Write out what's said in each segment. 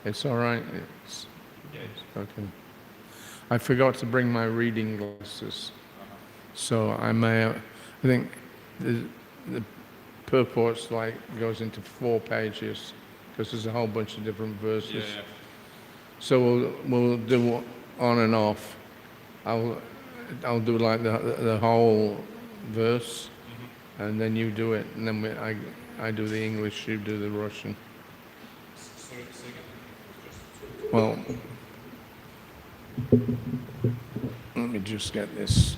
It's all right. It's okay. I forgot to bring my reading glasses, so I may. I think the purport's like goes into 4 pages because there's a whole bunch of different verses. Yeah. So we'll do on and off. I'll do like the whole verse, and then you do it, and then I do the English, you do the Russian. Well, let me just get this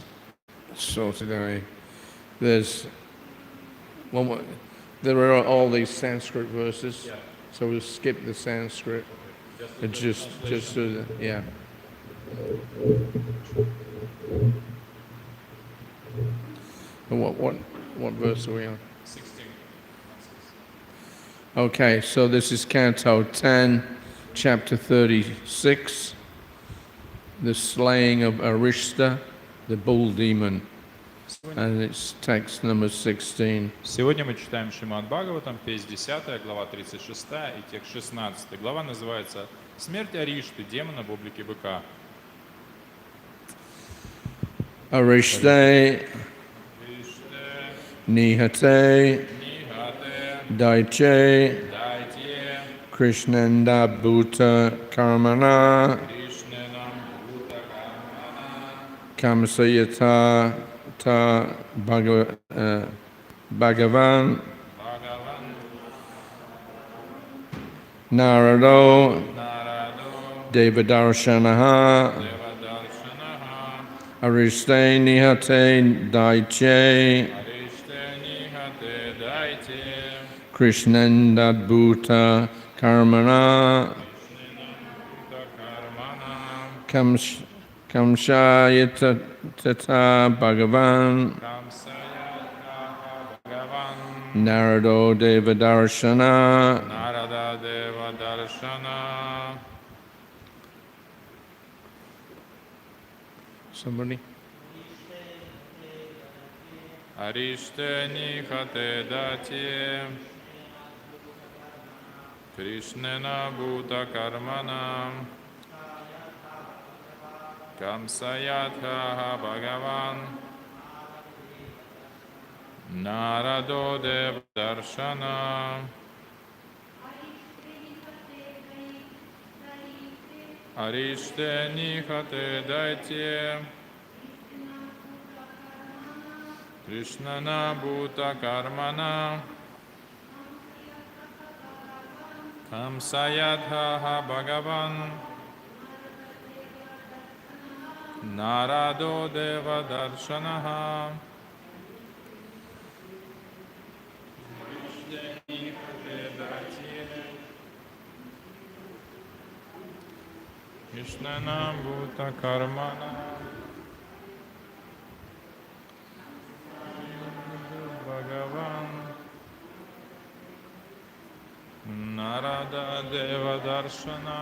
sorted out. There are all these Sanskrit verses, so we'll skip the Sanskrit and just do the, yeah. And what verse are we on? 16. Okay, so this is Canto 10, chapter 36, the slaying of Arishta, the bull demon, and it's text number 16. Сегодня мы читаем Шримад Бхагаватам, песнь 10, глава 36 и текст 16. Глава называется «Смерть Аришты, демона в облике быка». Arishte, Nihate, Daiche, Krishnanda Bhuta Karmana, Kamsayata Ta Bhagavan, Narado, Devadarshanaha, Arishte Nihate Daiche, Krishnanda Bhuta Karmana, Kamshayata Tata Bhagavan, Narado Devadarshana. Narada Deva Darshana. Somebody? Arishte Nihate Dati Krishnena Bhuta Karmana Kamsayatha Bhagavan Narado Deva Darshana. Arishte Nihate Dati Krishnana Bhuta Karmana Kamsayatha Bhagavan Narado Deva Darshanaha. Krishnana Bhuta Karmana Bhagavan Narada Deva Darshana.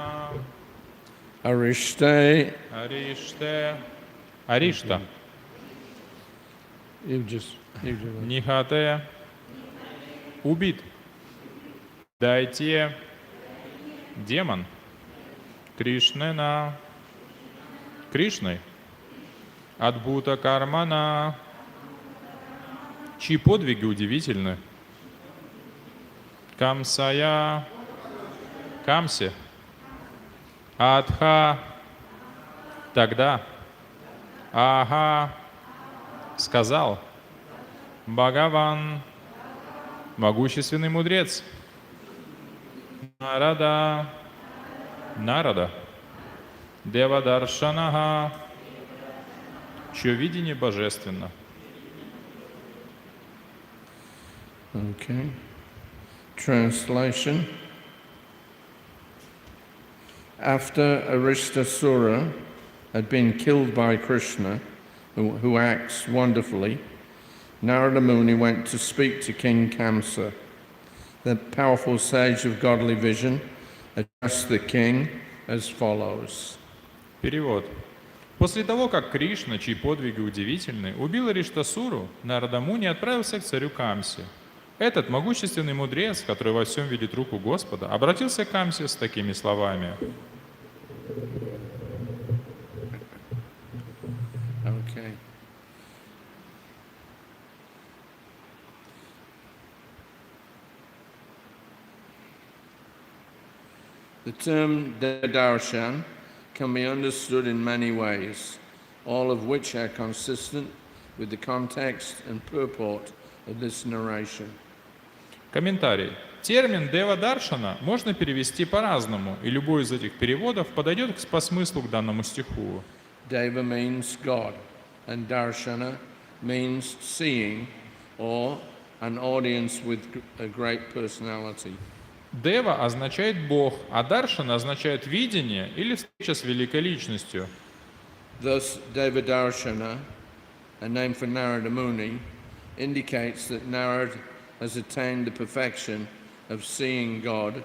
Arishte. Arishta. You do that. Нихате. Убит. Дайте. Демон. Кришнена. Кришной. Адбута Кармана. Чьи подвиги удивительны. Камсая. Камсе. Адха. Тогда. Ага. Сказал. Бхагаван. Могущественный мудрец. Нарада. Нарада. Девадаршанаха. Чье видение божественно. Okay. Translation. After Aristasura had been killed by Krishna, who acts wonderfully, Narada Muni went to speak to King Kamsa. The powerful sage of godly vision addressed the king as follows. Перевод. После того, как Кришна, чьи подвиги удивительны, убил Ариштасуру, Нарада Муни отправился к царю Камсе. Этот могущественный мудрец, который во всем видит руку Господа, обратился к Камсе с такими словами. Okay. The term darshan can be understood in many ways, all of which are consistent with the context and purport of this narration. Комментарий. Термин «дева даршана» можно перевести по-разному, и любой из этих переводов подойдет по смыслу к данному стиху. Deva means God, and darshana means seeing or an audience with a great personality. Дева означает «бог», а даршана означает «видение» или «встреча с великой личностью». Thus, Deva Darshana, a name for Narada Muni, indicates that Narada has attained the perfection of seeing God.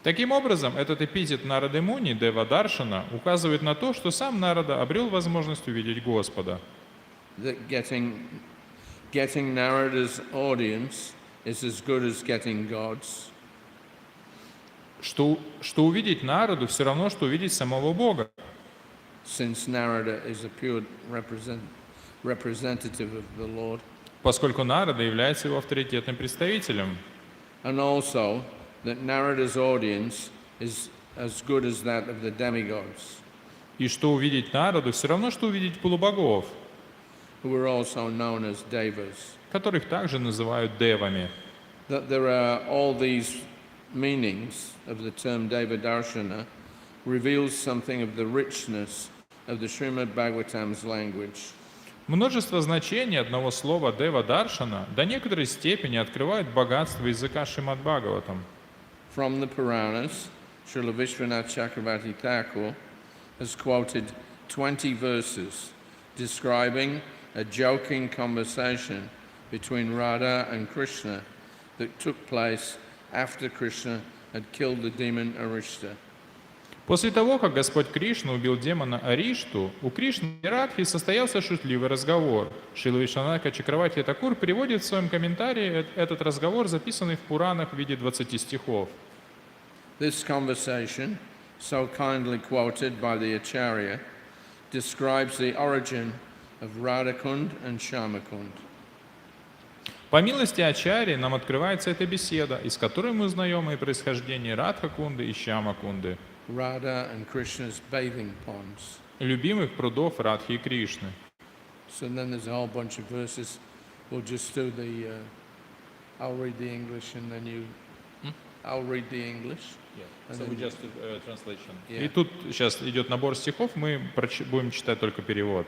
Таким образом, этот эпитет Нарады Муни, Дева Даршана, указывает на то, что сам Нарада обрел возможность увидеть Господа. That getting Narada's audience is as good as getting God's. Что увидеть Нараду все равно, что увидеть самого Бога. Since Narada is a pure representative of the Lord. Поскольку Нарада является его авторитетным представителем. And also that Narada's audience is as good as that of the demigods. И что увидеть Нараду все равно, что увидеть полубогов, who are also known as devas. которых также называют девами. That there are all these meanings of the term Deva Darshana reveals something of the richness of the Srimad Bhagavatam's language. Множество значений одного слова «дева даршана» до некоторой степени открывает богатство языка Шримад Бхагаватам. From the Puranas, Srila Vishwanath Chakravarti Thakur has quoted 20 verses describing a joking conversation between Radha and Krishna that took place after Krishna had killed the demon Arishta. После того, как Господь Кришна убил демона Аришту, у Кришны и Радхи состоялся шутливый разговор. Шрила Вишванатха Чакраварти Такур приводит в своем комментарии этот разговор, записанный в Пуранах в виде 20 стихов. This conversation, so kindly quoted by the Acharya, describes the origin of Radhakund and Shyamakund. По милости Ачарьи нам открывается эта беседа, из которой мы узнаем и происхождение Радха-кунды и Шьяма-кунды, Radha and Krishna's bathing ponds. любимых прудов Радхи и Кришны. So then there's a whole bunch of verses. We'll just do the, I'll read the English and then you, I'll read the English. So we just translation. Yeah. И тут сейчас идет набор стихов, мы будем читать только перевод.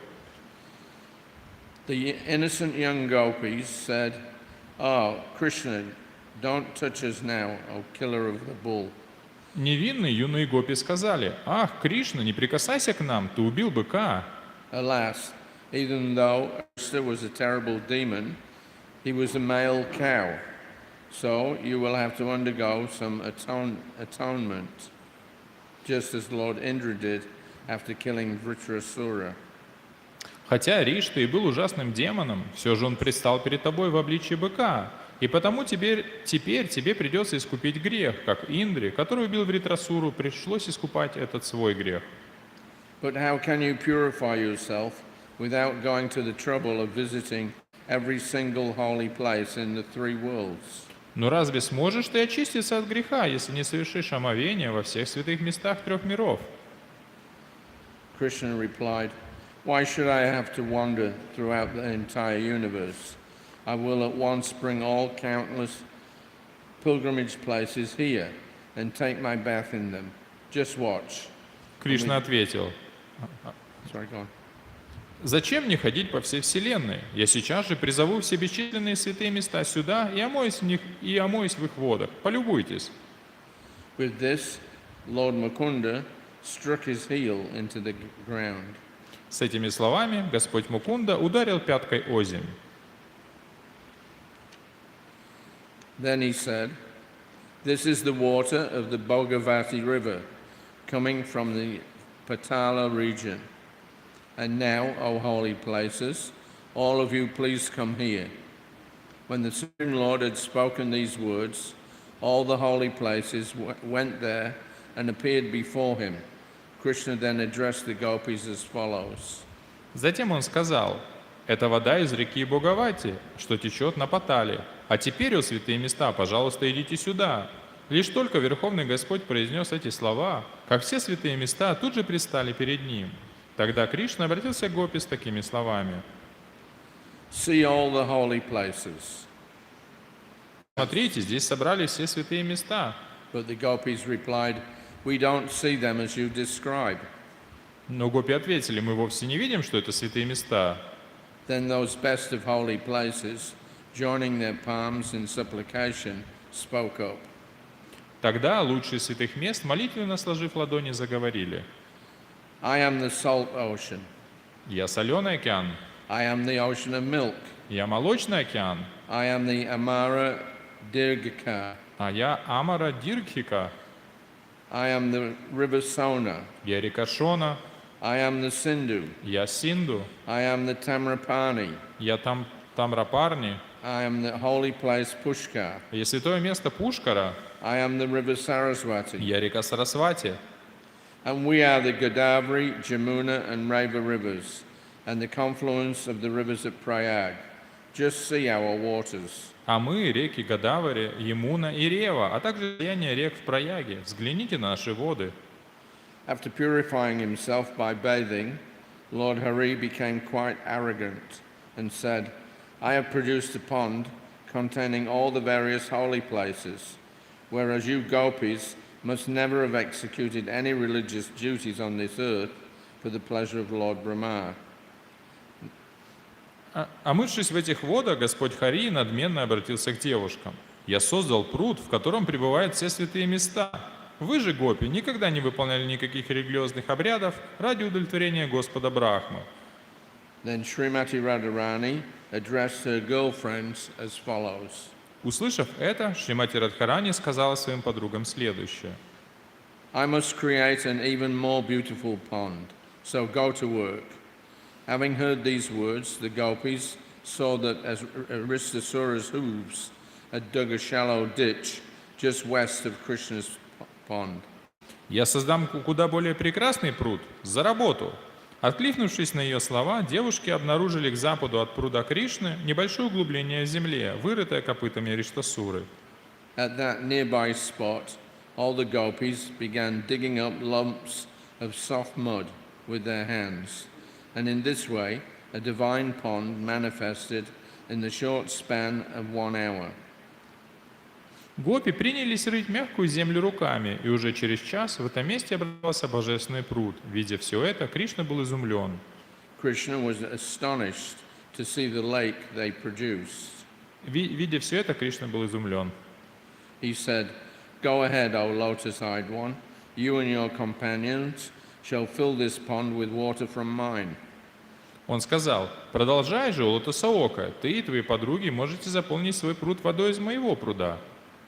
The innocent young gopis said, "Oh, Krishna, don't touch us now, O killer of the bull." Невинные юные гопи сказали: «Ах, Кришна, не прикасайся к нам, ты убил быка». Alas, even though Arista was a terrible demon, he was a male cow. So you will have to undergo some atonement, just as Lord Indra did after killing Vritrasura. Хотя Аришта и был ужасным демоном, все же он предстал перед тобой в обличии быка, и потому теперь тебе придется искупить грех, как Индре, который убил Вритрасуру, пришлось искупать этот свой грех. But how can you purify yourself without going to the trouble of visiting every single holy place in the three worlds? Но разве сможешь ты очиститься от греха, если не совершишь омовение во всех святых местах трех миров? Krishna replied, "Why should I have to wander throughout the entire universe? I will at once bring all countless pilgrimage places here and take my bath in them. Just watch." Кришна ответил: Sorry, go on. «Зачем мне ходить по всей вселенной? Я сейчас же призову все бесчисленные святые места сюда и омоюсь в их водах. Полюбуйтесь». With this, Lord Mukunda struck his heel into the ground. С этими словами Господь Мукунда ударил пяткой о землю. Then he said, "This is the water of the Bhogavati river, coming from the Patala region. And now, O holy places, all of you please come here. When the Supreme Lord had spoken these words, all the holy places went there and appeared before him. Krishna then addressed the gopis as follows. Затем он сказал: «Это вода из реки Боговати, что течет на Патале. А теперь, о святые места, пожалуйста, идите сюда». Лишь только Верховный Господь произнес эти слова, как все святые места тут же предстали перед ним. Тогда Кришна обратился к гопи с такими словами. See all the holy places. Смотрите, здесь собрались все святые места. But the gopis replied, we don't see them as you describe. Но гопи ответили: мы вовсе не видим, что это святые места. Then those best of holy places, joining their palms in supplication, spoke up. Тогда лучшие святых мест, молитвенно сложив ладони, заговорили. I am the salt ocean. Я соленый океан. I am the ocean of milk. Я молочный океан. I am the Amara Dirgaka. А я Амара Диргхика. I am the river Sona. Я река Шона. I am the Sindhu. Я Синду. I am the Tamrapani. Я Тамрапарни. I am the holy place Pushkar. Я святое место Пушкара. I am the river Saraswati. Я река Сарасвати. And we are the Godavari, Jamuna and Rava rivers, and the confluence of the rivers at Prayag. Just see our waters. А мы реки Гадавари, Ямуна и Рева, а также слияние рек в Праяге. Взгляните на наши воды. After purifying himself by bathing, Lord Hari became quite arrogant and said, I have produced a pond containing all the various holy places, whereas you gopis must never have executed any religious duties on this earth for the pleasure of Lord Brahma. Омывшись в этих водах, Господь Хари надменно обратился к девушкам. «Я создал пруд, в котором пребывают все святые места. Вы же, гопи, никогда не выполняли никаких религиозных обрядов ради удовлетворения Господа Брахмы». Then Srimati Radharani addressed her girlfriends as follows. Услышав это, Шримати Радхарани сказала своим подругам следующее. I must create an even more beautiful pond, so go to work. Having heard these words, the gopis saw that as Aristasura's hooves had dug a shallow ditch just west of Krishna's pond. «Я создам куда более прекрасный пруд. За работу!» Откликнувшись на ее слова, девушки обнаружили к западу от пруда Кришны небольшое углубление в земле, вырытое копытами Ариштасуры. At that nearby spot, all the gopis began digging up lumps of soft mud with their hands, and in this way a divine pond manifested in the short span of 1 hour. Гопи принялись рыть мягкую землю руками, и уже через час в этом месте образовался божественный пруд. Видя все это, Кришна был изумлен. Krishna was astonished to see the lake they produced. Видя все это, Кришна был изумлен. He said, Go ahead, O lotus-eyed one. You and your companions shall fill this pond with water from mine. Он сказал: «Продолжай же, о лотосоока, ты и твои подруги можете заполнить свой пруд водой из моего пруда».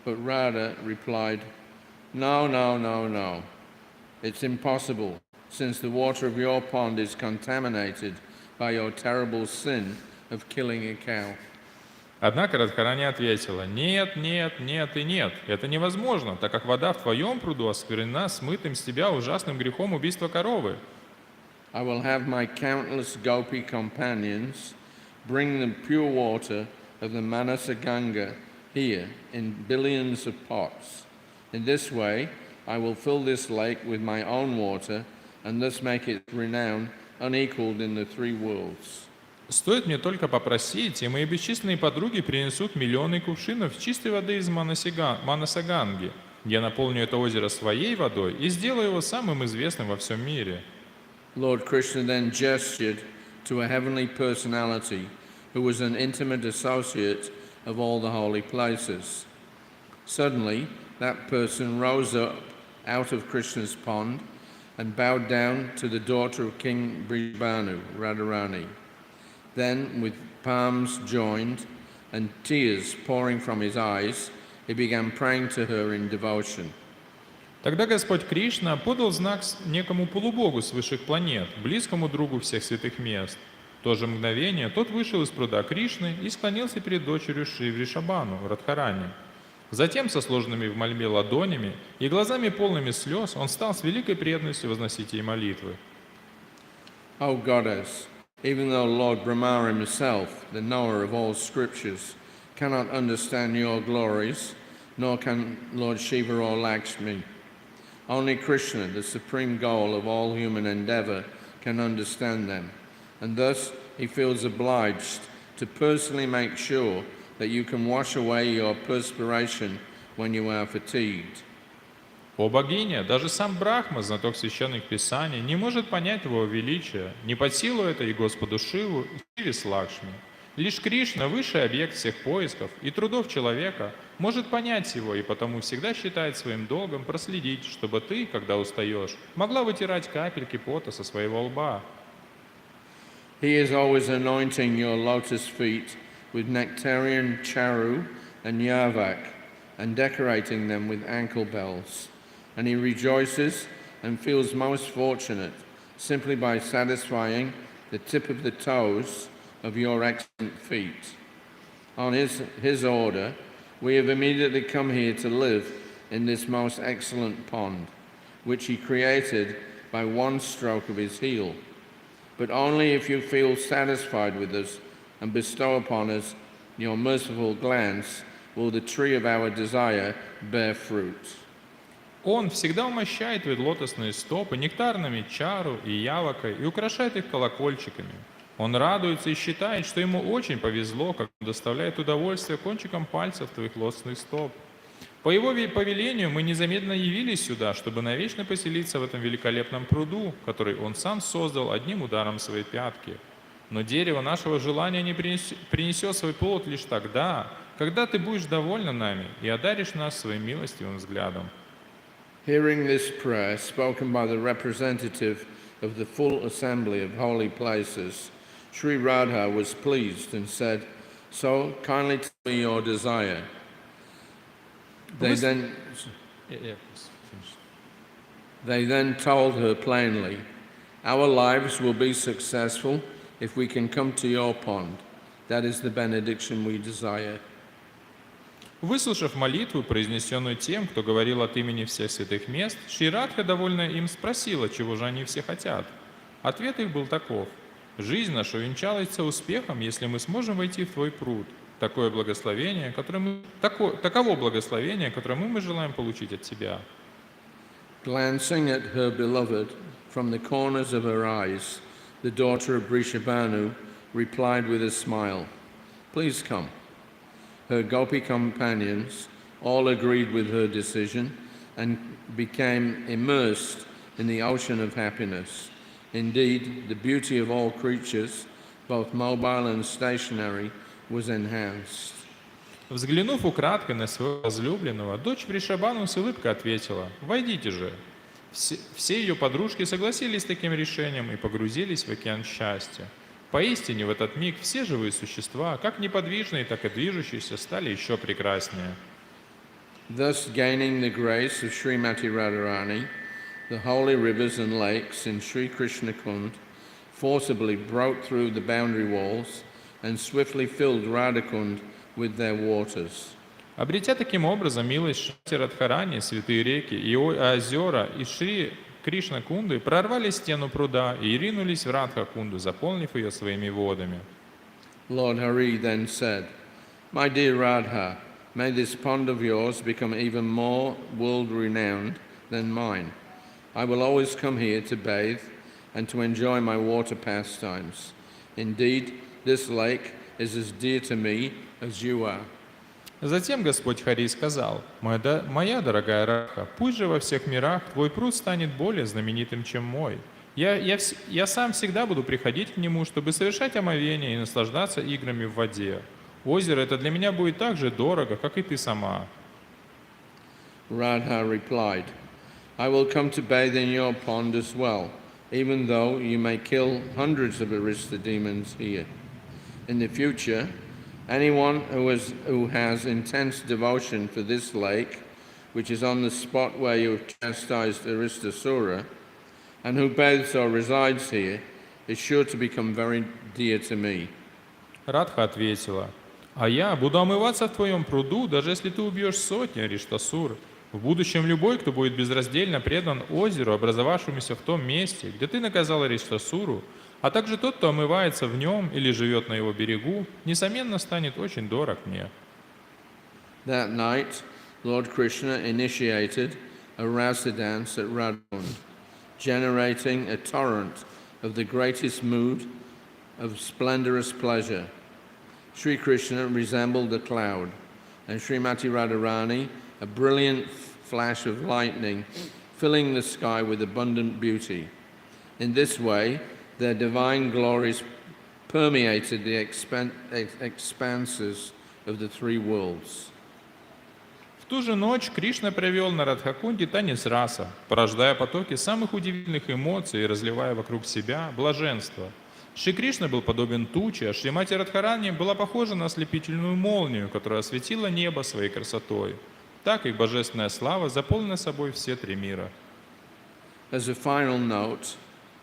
But Radha replied, No, no, no, no. It's impossible, since the water of your pond is contaminated by your terrible sin of killing a cow. Однако Радхарани ответила: «Нет, нет, нет и нет. Это невозможно, так как вода в твоем пруду осквернена смытым с тебя ужасным грехом убийства коровы. I will have my countless gopi companions bring the pure water of the Manasa Ganga here in billions of pots. In this way, I will fill this lake with my own water and thus make its renown unequaled in the 3 worlds. Стоит мне только попросить, и мои бесчисленные подруги принесут миллионы кувшинов чистой воды из Манасаганги. Я наполню это озеро своей водой и сделаю его самым известным во всем мире». Lord Krishna then gestured to a heavenly personality who was an intimate associate of all the holy places. Suddenly, that person rose up out of Krishna's pond and bowed down to the daughter of King Brijbanu, Radharani. Then, with palms joined and tears pouring from his eyes, he began praying to her in devotion. Тогда Господь Кришна подал знак некому полубогу с высших планет, близкому другу всех святых мест. В то же мгновение тот вышел из пруда Кришны и склонился перед дочерью Шри Вришабану, Радхарани. Затем, со сложенными в мольбе ладонями и глазами полными слез, он стал с великой преданностью возносить ей молитвы. O Goddess, even though Lord Brahma himself, the knower of all scriptures, cannot understand your glories, nor can Lord Shiva or Lakshmi. Only Krishna, the supreme goal of all human endeavor, can understand them, and thus he feels obliged to personally make sure that you can wash away your perspiration when you are fatigued. О богиня, даже сам Брахма, знаток священных писаний, не может понять его величия, не под силу это и Господу Шиву, и Шиве с Лакшми. Лишь Кришна, высший объект всех поисков и трудов человека, может понять его и потому всегда считает своим долгом проследить, чтобы ты, когда устаешь, могла вытирать капельки пота со своего лба. He is always anointing your lotus feet with nectarian charu and yavak, and decorating them with ankle bells. And he rejoices and feels most fortunate simply by satisfying the tip of the toes of your excellent feet. On his order, we have immediately come here to live in this most excellent pond, which he created by one stroke of his heel. But only if you feel satisfied with us and bestow upon us your merciful glance will the tree of our desire bear fruit. Он всегда умощает ведь лотосные стопы нектарными чару и явокой и украшает их колокольчиками. Он радуется и считает, что ему очень повезло, как он доставляет удовольствие кончиком пальцев твоих лотосных стоп. По его повелению мы незаметно явились сюда, чтобы навечно поселиться в этом великолепном пруду, который он сам создал одним ударом своей пятки. Но дерево нашего желания не принесет свой плод лишь тогда, когда ты будешь довольна нами и одаришь нас своим милостивым взглядом. Hearing this prayer spoken by the representative of the full assembly of holy places, Sri Radha was pleased and said, "So kindly tell me your desire." They then told her plainly, "Our lives will be successful if we can come to your pond. That is the benediction we desire." Выслушав молитву, произнесенную тем, кто говорил от имени всех святых мест, Шри Радха, довольная им, спросила, чего же они все хотят. Ответ их был таков: «Жизнь наша увенчалась успехом, если мы сможем войти в Твой пруд. Таково благословение, которое мы желаем получить от Тебя». Glancing at her beloved from the corners of her eyes, the daughter of Vrishabhanu replied with a smile, "Please come." Her Gopi companions all agreed with her decision and became immersed in the ocean of happiness. Indeed, the beauty of all creatures, both mobile and stationary, was enhanced. Взглянув украдкой на своего возлюбленного, дочь Вришабану с улыбкой ответила: «Войдите же». Все ее подружки согласились с таким решением и погрузились в океан счастья. Поистине, в этот миг все живые существа, как неподвижные, так и движущиеся, стали еще прекраснее. Thus, gaining the grace of Srimati Radharani, the holy rivers and lakes in Sri Krishna Kund forcibly broke through the boundary walls and swiftly filled Radhakund with their waters. Обретя таким образом милость Шати Радхарани, святые реки и озера из Шри Кришна Кунды прорвали стену пруда и ринулись в Радха Кунду, заполнив ее своими водами. Lord Hari then said, "My dear Radha, may this pond of yours become even more world-renowned than mine. I will always come here to bathe and to enjoy my water pastimes. Indeed, this lake is as dear to me as you are." Затем Господь Хари сказал: «Моя дорогая Радха, пусть же во всех мирах твой пруд станет более знаменитым, чем мой. Я сам всегда буду приходить к нему, чтобы совершать омовение и наслаждаться играми в воде. Озеро это для меня будет так же дорого, как и ты сама». Radha replied, "I will come to bathe in your pond as well, even though you may kill hundreds of Arista demons here. In the future, anyone who has intense devotion for this lake, which is on the spot where you have chastised Aristasura, and who bathes or resides here, is sure to become very dear to me. Радха ответила: «А я буду омываться в твоем пруду, даже если ты убьешь сотни Ариштасур. В будущем любой, кто будет безраздельно предан озеру, образовавшемуся в том месте, где ты наказал Ариштасуру, а также тот, кто омывается в нем или живет на его берегу, несомненно, станет очень дорог мне». That night, Lord Krishna initiated a rasa dance at Radhakund, generating a torrent of the greatest mood of splendorous pleasure. Sri Krishna resembled a cloud, and Srimati Radharani a brilliant flash of lightning, filling the sky with abundant beauty. In this way, their divine glories permeated the expanses of the three worlds. В ту же ночь Кришна провел на Радхакунде танец раса, порождая потоки самых удивительных эмоций и разливая вокруг себя блаженство. Шри Кришна был подобен туче, а Шримати Радхарани была похожа на ослепительную молнию, которая осветила небо своей красотой. Так их божественная слава заполнила собой все три мира. As a final note,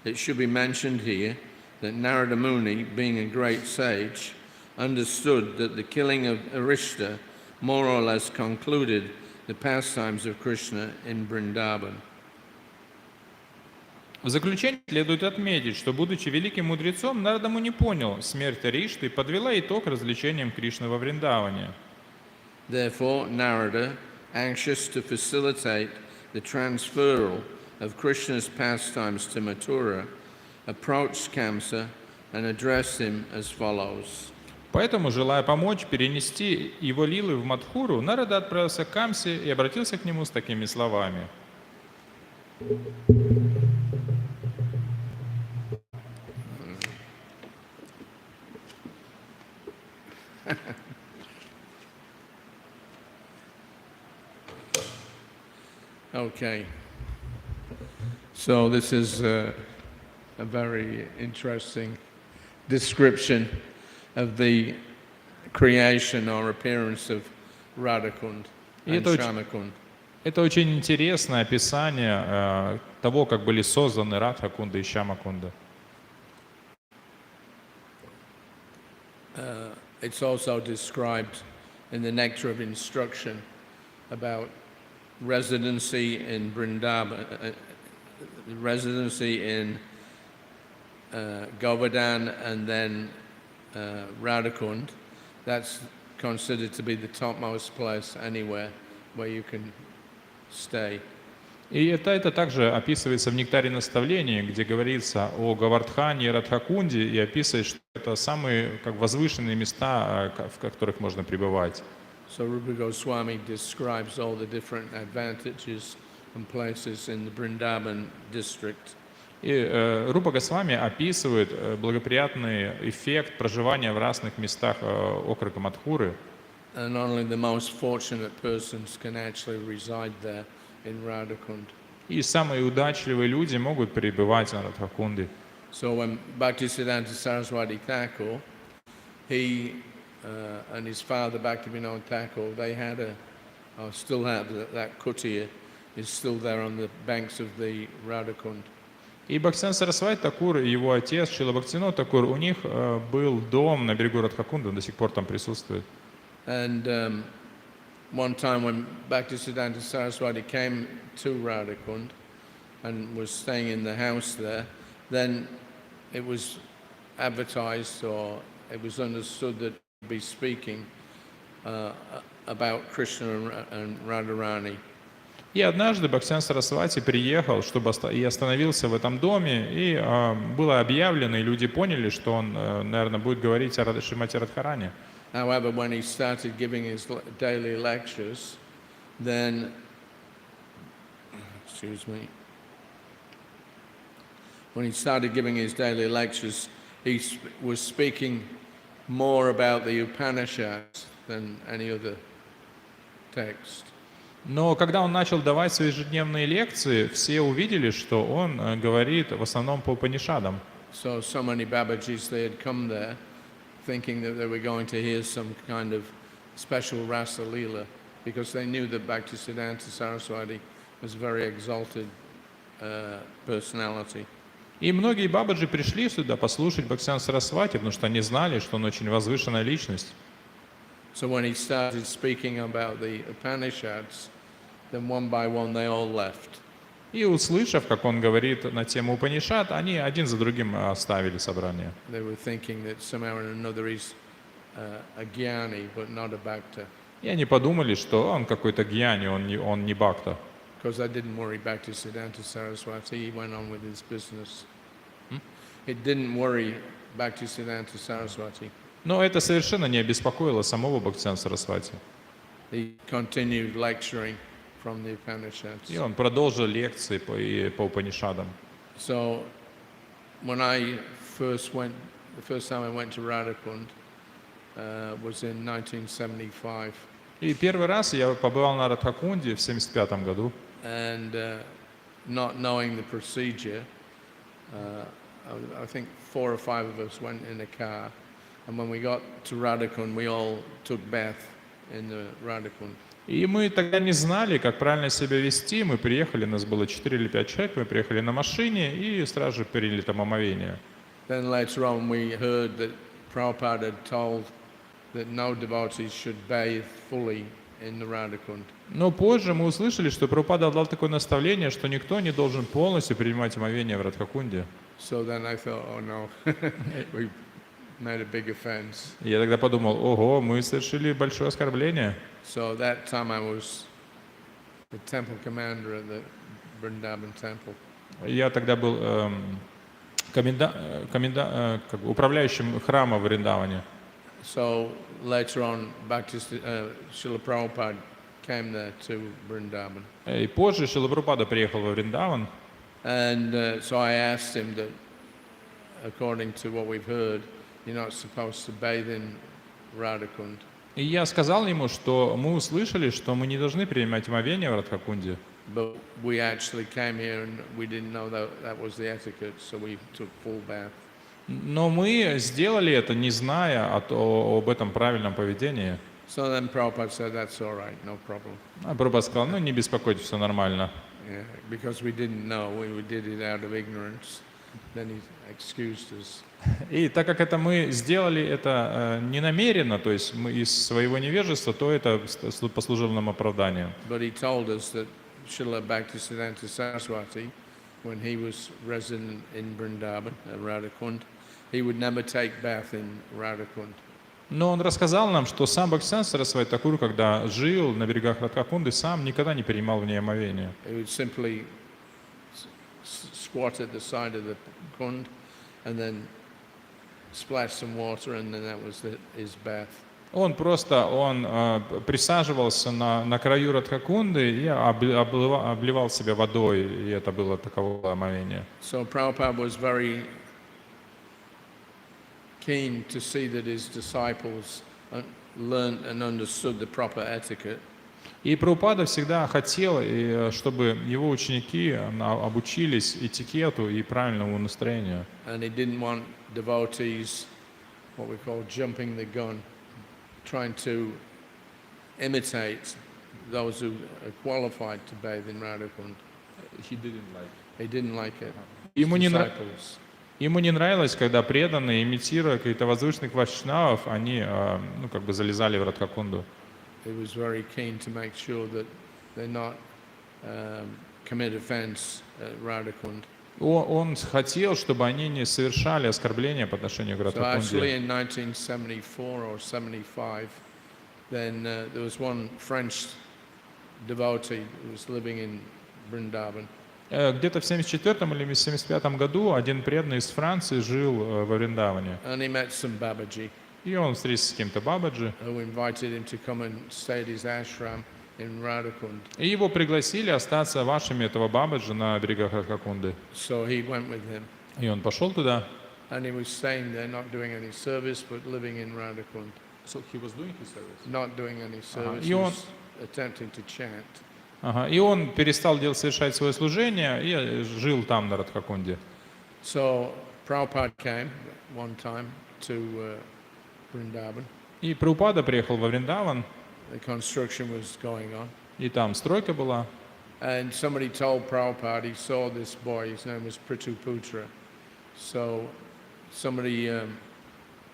it should be mentioned here that Narada Muni, being a great sage, understood that the killing of Arishta more or less concluded the pastimes of Krishna in Vrindavan. В заключение следует отметить, что, будучи великим мудрецом, Нарада Муни понял, смерть Аришты подвела итог развлечениям Кришны во Вриндаване. Therefore, Narada, anxious to facilitate the transferal of Krishna's pastimes to Mathura, approached Kamsa and addressed him as follows. Поэтому, желая помочь перенести его лилы в Мадхуру, Нарада отправился к Камсе и обратился к нему с такими словами. Okay. So this is a very interesting description of the creation or appearance of Radhakund and Shyamakund. Это очень интересное описание того, как были созданы Радхакунда и Шьямакунда. It's also described in the Nectar of Instruction about residency in Vrindavan, residency in Govardhan, and then Radhakund. That's considered to be the topmost place anywhere where you can stay. И это также описывается в «Нектаре наставлений», где говорится о Гавардхане и Радхакунде, и описывает, что это самые как возвышенные места, в которых можно пребывать. So Rupa Goswami describes all the different advantages and places in the Vrindavan district. И Рупа Госвами описывает благоприятный эффект проживания в разных местах округа Мадхуры. And only the most fortunate persons can actually reside there in Radhakund. И самые удачливые люди могут пребывать на Радхакунде. So when Bhaktisiddhanta Saraswati Thakur, he and his father Bhaktivinoda Thakur, they had or still have that kutia is still there on the banks of the Radhakund. И Бхактисиддханта Сарасвати Такур и его отец Шрила Бхактивинода Такур, у них был дом на берегу Радхакунда, он до сих пор там присутствует. And one time when Bhaktisiddhanta Saraswati came to Radhakund and was staying in the house there, then it was advertised or it was understood that he'd be speaking about Krishna and Radharani. И однажды Бхактисиддханта Сарасвати приехал, чтобы и остановился в этом доме, и было объявлено, и люди поняли, что он, наверное, будет говорить о Шримати Радхарани. However, when he started giving his daily lectures, then, when he started giving his daily lectures, he was speaking more about the Upanishads than any other text. Но когда он начал давать свои ежедневные лекции, все увидели, что он говорит в основном по Упанишадам. So many Babajis, they had come there thinking that they were going to hear some kind of special Rasa Leela, because they knew that Bhaktisiddhanta Saraswati was a very exalted personality. И многие бабаджи пришли сюда послушать Бхактисиданта Сарасвати, потому что они знали, что он очень возвышенная личность. So when he started speaking about the Upanishads, then one by one they all left. И услышав, как он говорит на тему Упанишад, они один за другим оставили собрание. They were thinking that somehow or another he's a jnani, but not a bhakta. И они подумали, что он какой-то гьяни, он не бхакта. Because that didn't worry Bhaktisiddhanta Saraswati, he went on with his business. It didn't worry Bhaktisiddhanta Saraswati. Но это совершенно не обеспокоило самого Бхактисиданта Сарасвати. He continued lecturing from the Upanishads. И он продолжил лекции по Упанишадам. So when I first went, the first time I went to Radhakund was in 1975. И первый раз я побывал на Радхакунде в 1975 году. And not knowing the procedure, I think 4 or 5 of us went in a car. And when we got to Radhakund, we all took bath in the Radhakund. И мы тогда не знали, как правильно себя вести. Мы приехали, нас было 4 или 5 человек, мы приехали на машине и сразу же приняли там омовение. Then later on we heard that Prabhupada had told that no devotees should bathe fully in the Radhakund. Но позже мы услышали, что Прабхупада дал такое наставление, что никто не должен полностью принимать омовение в Радхакунде. So then I thought, oh no, we made a big offense. И я тогда подумал, ого, мы совершили большое оскорбление. So that time I was the temple commander at the Vrindavan temple. Я тогда был управляющим храма в Вриндаване. So later on, Srila Prabhupada came there to Vrindavan. И позже Шрила Прабхупада приехал во Вриндаван. And so I asked him that, according to what we've heard, you're not supposed to bathe in Radhakund. И я сказал ему, что мы услышали, что мы не должны принимать омовение в Радхакунде. But we actually came here and we didn't know that was the etiquette, so we took full bath. Но мы сделали это, не зная об этом правильном поведении. So then Prabhupada said, that's all right, no problem. А Прабхупада сказал, ну не беспокойтесь, все нормально. Yeah, because we didn't know, we did it out of ignorance. Then he excused us. И так как это мы сделали это не намеренно, то есть мы из своего невежества, то это послужило нам оправданием. But he told us that Srila Bhaktisiddhanta Saraswati, when he was resident in Vrindavan, Radhakund, he would never take bath in Radhakund. Но он рассказал нам, что сам Бхактисиданта Сарасвати Такур, когда жил на берегах Радхакунды, сам никогда не принимал в ней омовение. He would simply squat at the side of the kund and then splash some water, and then that was his bath. Он присаживался на краю Радхакунды и обливал себя водой, и это было таковое омовение. So Prabhupada was very keen to see that his disciples learned and understood the proper etiquette. И Прабхупада всегда хотел, чтобы его ученики обучились этикету и правильному настроению. And he didn't want devotees, what we call jumping the gun, trying to imitate those who are qualified to bathe in Radhakund. He didn't like it. Ему не нравилось, когда преданные, имитируя каких-то возвышенных вайшнавов, они залезали в Радхакунду. He was very keen to make sure that they not commit offense at Radhakund. Он хотел, чтобы они не совершали оскорбления по отношению к So actually Радхакунде. in 1974 or 75, then there was one French devotee who was living in Vrindavan. Где-то в 1974 или 1975 году один преданный из Франции жил во Вриндаване. And he met some Babaji И он встретился с каким-то бабаджи. who invited him to come and stay at his ashram in Radhakund. И его пригласили остаться вашими этого бабаджи на берегах Радхакунды. So he went with him. И он пошел туда. And he was staying there, not doing any service, but living in Radhakund. So he was doing his service. Not doing any service, и he он- was attempting to chant. И он перестал совершать свое служение и жил там, на Радхакунде. So Prabhupada came one time to Vrindavan. И Прабхупада приехал во Вриндаван, The construction was going on. и там стройка была. And somebody told Prabhupada he saw this boy, his name was Prithuputra. So somebody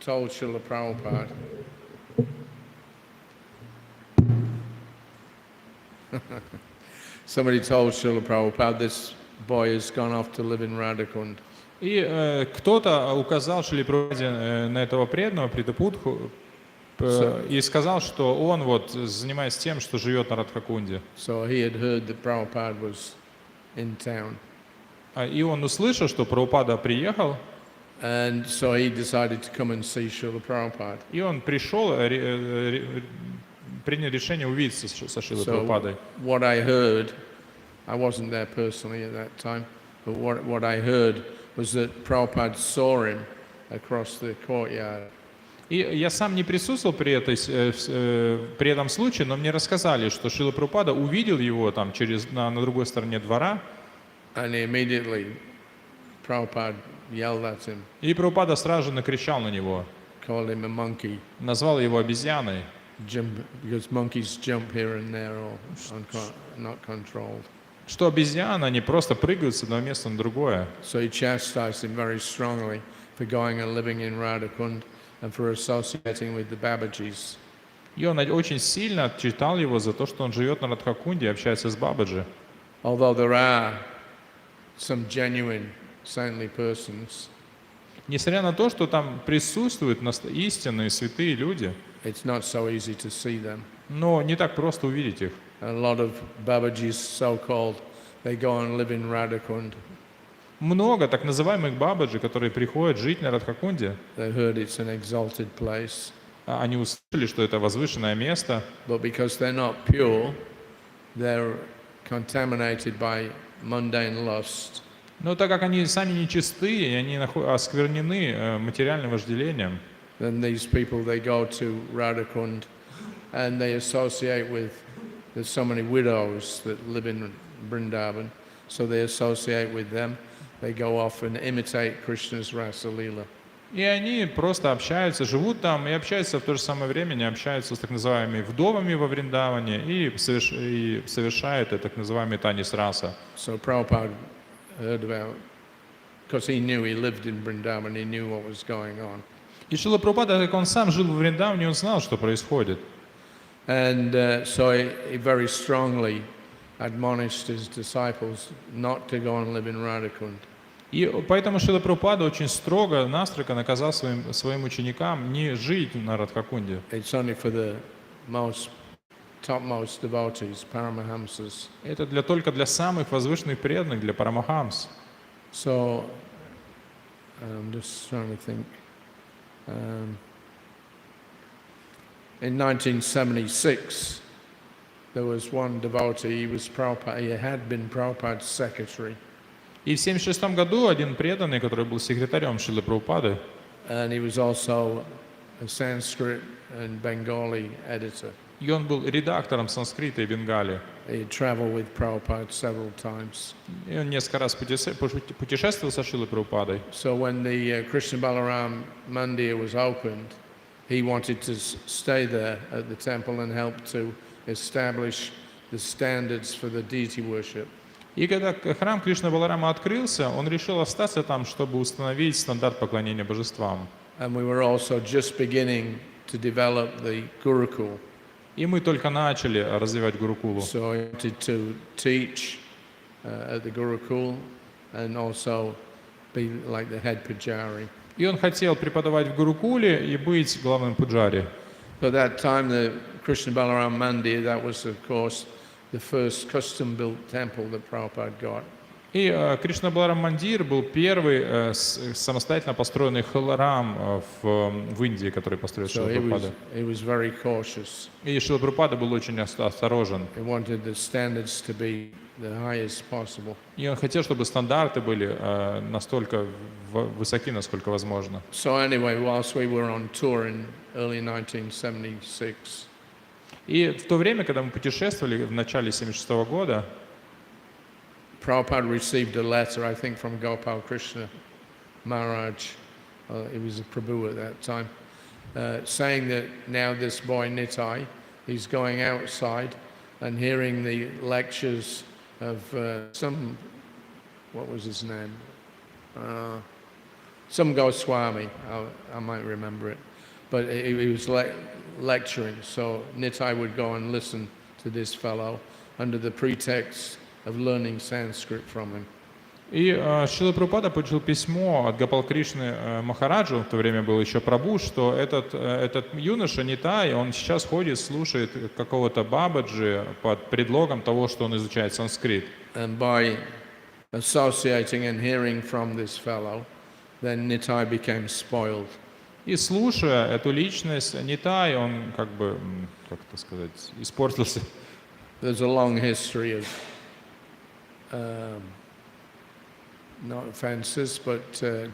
told Srila Prabhupada, this boy has gone off to live in Radhakund. И кто-то указал Шриле Прабхупаде на этого преданного, Притапудху, и сказал, что он вот занимается тем, что живет на Радхакунде. So he had heard that Prabhupada was in town. И он услышал, что Прабхупада приехал, And so he decided to come and see Srila Prabhupada. и он пришел, принял решение увидеться со Шрилой So Прабхупадой. what I heard, I wasn't there personally at that time, but what I heard was that Prabhupada saw him across the courtyard. И я сам не присутствовал при этом случае, но мне рассказали, что Шрила Прабхупада увидел его там на другой стороне двора. And immediately Prabhupada yelled at him, И Прабхупада сразу же накричал на него, called him a monkey, назвал его обезьяной, because monkeys jump here and there or not controlled. что обезьяна, они просто прыгают с одного места на другое. So he chastised him very strongly for going and living in Radhakund and for associating with the Babajis. И он очень сильно отчитал его за то, что он живет на Радхакунде и общается с Бабаджи. Although there are some genuine saintly persons, Несмотря на то, что там присутствуют истинные святые люди, it's not so easy to see them. но не так просто увидеть их. A lot of Babajis, so-called, they go and live in Radhakund. Много так называемых Бабаджи, которые приходят жить на Радхакунде, They heard it's an exalted place, они услышали, что это возвышенное место, but because they're not pure, they're contaminated by mundane lust. но так как они сами нечистые, и они осквернены материальным вожделением, Then these people, they go to Radhakund and they associate with, there's so many widows that live in Vrindavan, so they associate with them. They go off and imitate Krishna's Rasa Leela. и они просто общаются, живут там и общаются в то же самое время, они общаются с так называемыми вдовами во Вриндаване и совершают это так называемый танец раса. So Prabhupada heard about, because he knew, he lived in Vrindavan, he knew what was going on. И Шрила Прабхупада, как он сам жил в Вриндаване, он знал, что происходит. And so he very strongly admonished his disciples not to go and live in Radhakund. И поэтому Шрила Прабхупада очень строго, настрого наказал своим ученикам не жить на Радхакунде. It's only for the topmost devotees, Paramahamsas. Это только для самых возвышенных преданных, для Парамахамс. So I'm just trying to think. In 1976, there was one devotee. He had been Prabhupada's secretary, И в 1976 году один преданный, который был секретарем Шрилы Прабхупады, and he was also a Sanskrit and Bengali editor. и он был редактором санскрита и бенгали. He had traveled with Prabhupada several times. И он несколько раз путешествовал со Шрилой Прабхупадой. So when the Krishna Balaram Mandir was opened, he wanted to stay there at the temple and help to establish the standards for the deity worship. И когда храм Кришна Баларама открылся, он решил остаться там, чтобы установить стандарт поклонения божествам. And we were also just beginning to develop the Gurukul. И мы только начали развивать Гурукулу. So I wanted to teach at the Gurukul and also be like the head pujari. И он хотел преподавать в Гурукуле и быть главным пуджари. But that time, the Krishna Balaram Mandir, that was, of course, the first custom-built temple that Prabhupada got. И Кришна Баларам Мандир был первый самостоятельно построенный храм в Индии, который построил So Шрила Прабхупада. he was very cautious. И Шрила Прабхупада был очень осторожен. He wanted the standards to be the highest possible. И он хотел, чтобы стандарты были настолько высоки, насколько возможно. So anyway, whilst we were on tour in early 1976, И в то время, когда мы путешествовали в начале 1976 года, Prabhupada received a letter, I think, from Gopal Krishna Maharaj. He was a Prabhu at that time, saying that now this boy Nitai, he's going outside and hearing the lectures of what was his name? some Goswami, I might remember it, but he was lecturing, so Nitai would go and listen to this fellow under the pretext of learning Sanskrit from him. И Шрила Прабхупада получил письмо от Гопал Кришны Махараджу, в то время был еще Прабhu, что этот юноша Нитай, он сейчас ходит, слушает какого-то Бабаджи под предлогом того, что он изучает санскрит. And by associating and hearing from this fellow, then Nitai became spoiled. И слушая эту личность, Нитай, он как бы, как это сказать, испортился. There's a long history of not offences, but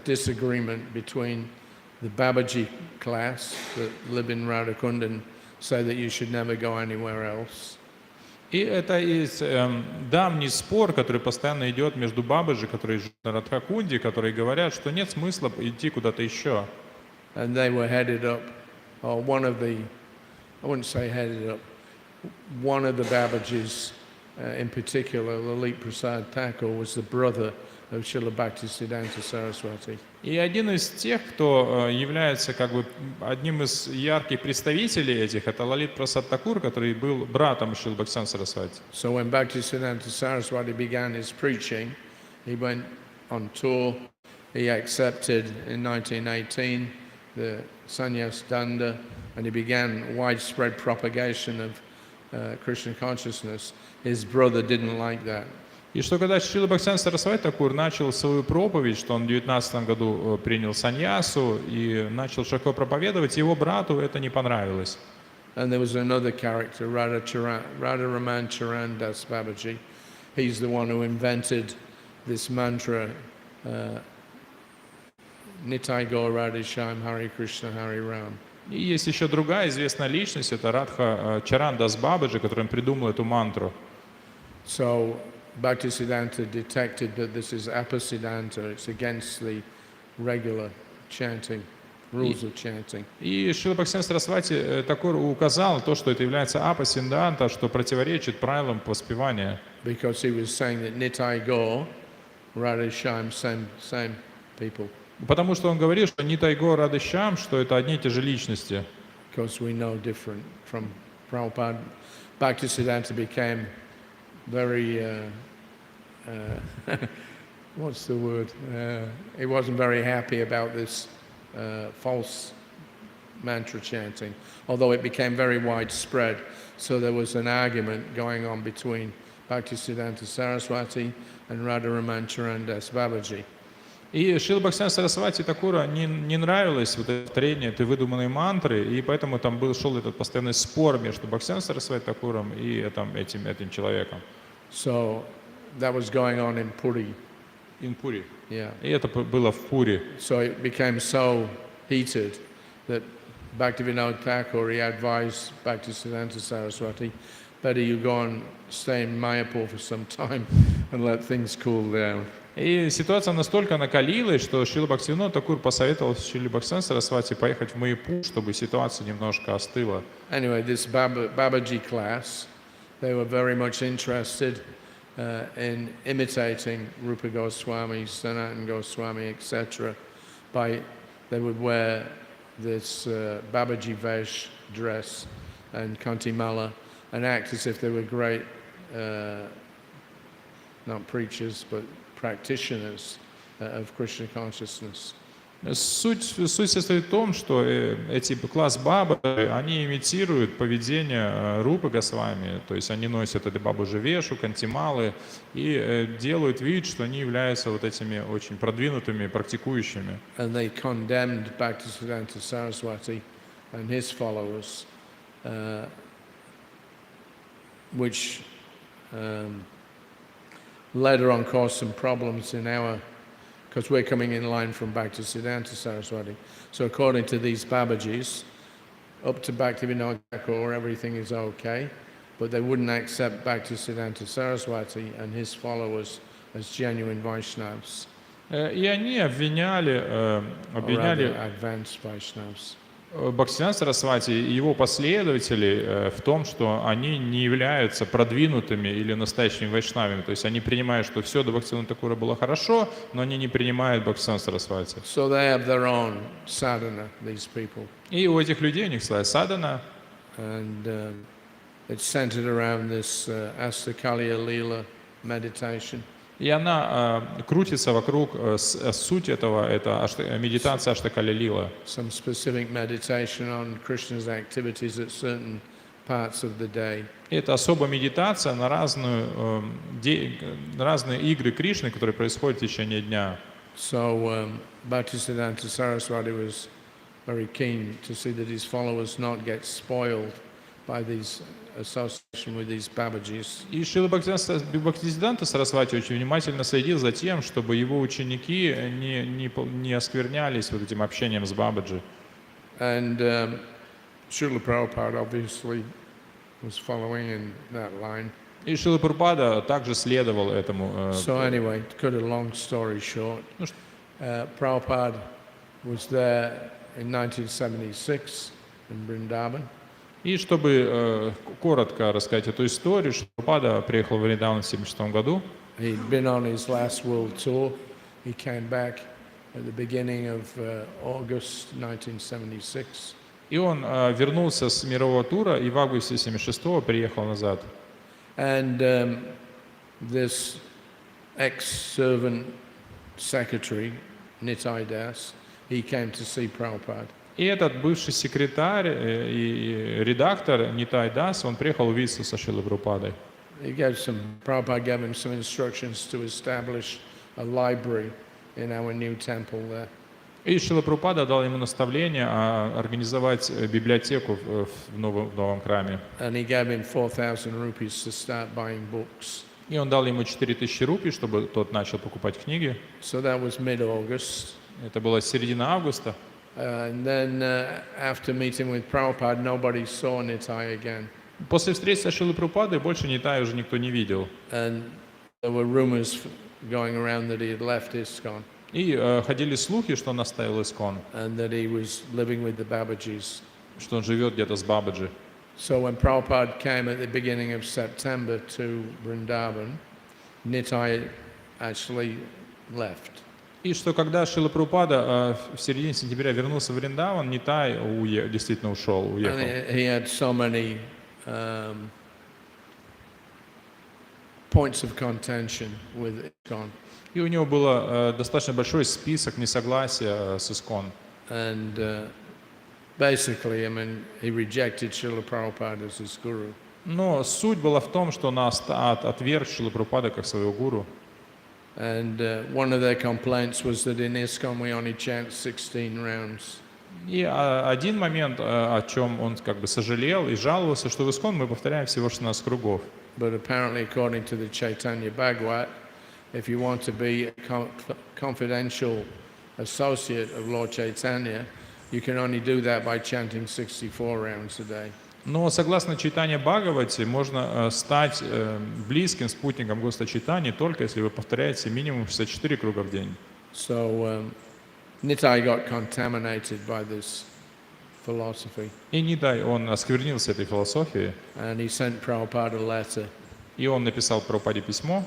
disagreement between the Babaji class that live in Radhakund and say that you should never go anywhere else. И это есть давний спор, который постоянно идет между Бабаджи, которые живут на Радхакунде, которые говорят, что нет смысла идти куда-то еще. And they were headed up, or one of the, I wouldn't say headed up, one of the Babajis in particular, Lalit Prasad Thakur, was the brother of Srila Bhaktisiddhanta Saraswati. И один из тех, кто является как бы одним из ярких представителей этих, это Лалит Прасад Такур, который был братом Шрилы Бхактисиданта Сарасвати. So when Bhaktisiddhanta Saraswati began his preaching, he went on tour. He accepted in 1918 the sannyas danda, and he began widespread propagation of Krishna consciousness. His brother didn't like that. И что когда Шрила Бхактисиданта Сарасвати Такур начал свою проповедь, что он в 19 году принял саньясу и начал широко проповедовать, его брату это не понравилось. And there was another character, Radharaman Charan Das Babaji. He's the one who invented this mantra, Nitai Gaur Radhesham Hare Krishna Hare Ram. И есть еще другая известная личность, это Радха Чаран Дас Бабаджи, который придумал эту мантру. So Bhaktisiddhanta detected that this is apasiddhanta, it's against the regular chanting, rules of chanting. И Шрила Бхактисиданта Сарасвати Такур указал то, что это является апасинданта, что противоречит правилам воспевания. Because he was saying that Nitai Gaur, Radhesham, same people. Потому что он говорил, что Нитай Гаур Радхешам, что это одни и те же личности. Because we know different from Prabhupada. Bhaktisiddhanta became very, what's the word? He wasn't very happy about this false mantra chanting, although it became very widespread. So there was an argument going on between Bhaktisiddhanta Saraswati and Radharaman Charan Das Babaji. И Шрила Бхактисиданта Сарасвати Такура не нравилось вот это повторение этой выдуманной мантры, и поэтому там шел этот постоянный спор между Бхактисиданта Сарасвати Такуром и этим человеком. So that was going on in Puri. In Puri. Yeah. И это было в Пури. So it became so heated that Bhaktivinoda Thakur, he advised Bhaktisiddhanta Saraswati, better you go and stay in Mayapur for some time and let things cool down. И ситуация настолько накалилась, что Шрила Бхактивинода Такур посоветовал Шриле Бхактисиданте Сарасвати поехать в Майяпур, чтобы ситуация немножко остыла. Anyway, this Babaji class, they were very much interested in imitating Rupa Goswami, Sanatana Goswami, etc. They would wear this Babaji Vesh dress and Kantimala and act as if they were great, not preachers, but practitioners of Krishna consciousness. Суть состоит в том, что эти класс бабы, они имитируют поведение Рупы Госвами, то есть они носят это бабу Живешу, кантималы и делают вид, что они являются вот этими очень продвинутыми, практикующими. And they condemned Bhaktisiddhanta Saraswati and his followers, which later on caused some problems in our, because we're coming in line from Bhaktisiddhanta Saraswati. So according to these Babajis, up to Bhaktivinoda Thakur, everything is okay, but they wouldn't accept Bhaktisiddhanta Saraswati and his followers as genuine Vaishnavas. И они обвиняли Or rather, advanced Vaishnavas. Бхактисиданта Сарасвати и его последователи в том, что они не являются продвинутыми или настоящими вайшнавами. То есть они принимают, что все до Бхактисиданта Такура было хорошо, но они не принимают Бхактисиданта Сарасвати. So they have their own sadhana, these people. И у этих людей у них своя садхана, And it's centered around this Astakalya Leela meditation. и она крутится вокруг сути этого, это медитация Аштакали Лила. Some specific meditation on Krishna's activities at certain parts of the day. Это особая медитация на разные игры Кришны, которые происходят в течение дня. So Bhaktisiddhanta Saraswati was very keen to see that his followers not get spoiled by these association with these Babajis. И Шрила Бхактисиданта Сарасвати очень внимательно следил за тем, чтобы его ученики не осквернялись вот этим общением с Бабаджи. And Srila Prabhupada obviously was following in that line. И Шрила Прабхупада также следовал этому. So anyway, to cut a long story short, Prabhupada was there in 1976 in Vrindavan. И чтобы коротко рассказать эту историю, Шрила Прабхупада приехал в Вриндаван в 1976 году. He'd been on his last world tour. He came back at the beginning of August 1976. И он вернулся с мирового тура и в августе 1976 приехал назад. And this ex-servant secretary, Nitai Das, he came to see Prabhupada. И этот бывший секретарь и редактор Нитай Дас, он приехал увидеться со Шрилой Прабхупадой. Prabhupada gave him some instructions to establish a library in our new temple there. И Шрила Прабхупада дал ему наставление организовать библиотеку в новом храме. And he gave him 4,000 rupees to start buying books. И он дал ему 4000 рупий, чтобы тот начал покупать книги. So that was mid-August. Это было середина августа. And then after meeting with Prabhupada, nobody saw Nitai again. После встречи со Шрилой Прабхупадой больше Нитая уже никто не видел. And there were rumors going around that he had left ISKCON. И ходили слухи, что он оставил Искон. And that he was living with the Babajis. Что он живет где-то с Бабаджи. So when Prabhupada came at the beginning of September to Vrindavan, Nitai actually left. И что когда Шрила Прабхупада в середине сентября вернулся в Вриндаван, Нитай действительно ушел, уехал. And he had so many points of contention with ISKCON. И у него был достаточно большой список несогласия с Искон. And basically, I mean, he rejected Srila Prabhupada as his guru. Но суть была в том, что он отверг Шрилу Прабхупаду как своего гуру. And one of their complaints was that in ISKCON we only chant 16 rounds. И один момент, о чем он как бы сожалел и жаловался, что в Искон мы повторяем всего 16 кругов. But apparently, according to the Chaitanya Bhagavat, if you want to be a confidential associate of Lord Chaitanya, you can only do that by chanting 64 rounds a day. Но согласно Чайтанья Бхагавати, можно стать близким спутником Господа Чайтаньи только если вы повторяете минимум 64 круга в день. So Nitai got contaminated by this philosophy. И Нитай, он осквернился этой философией. And he sent Prabhupada a letter. И он написал Прабхупаде письмо,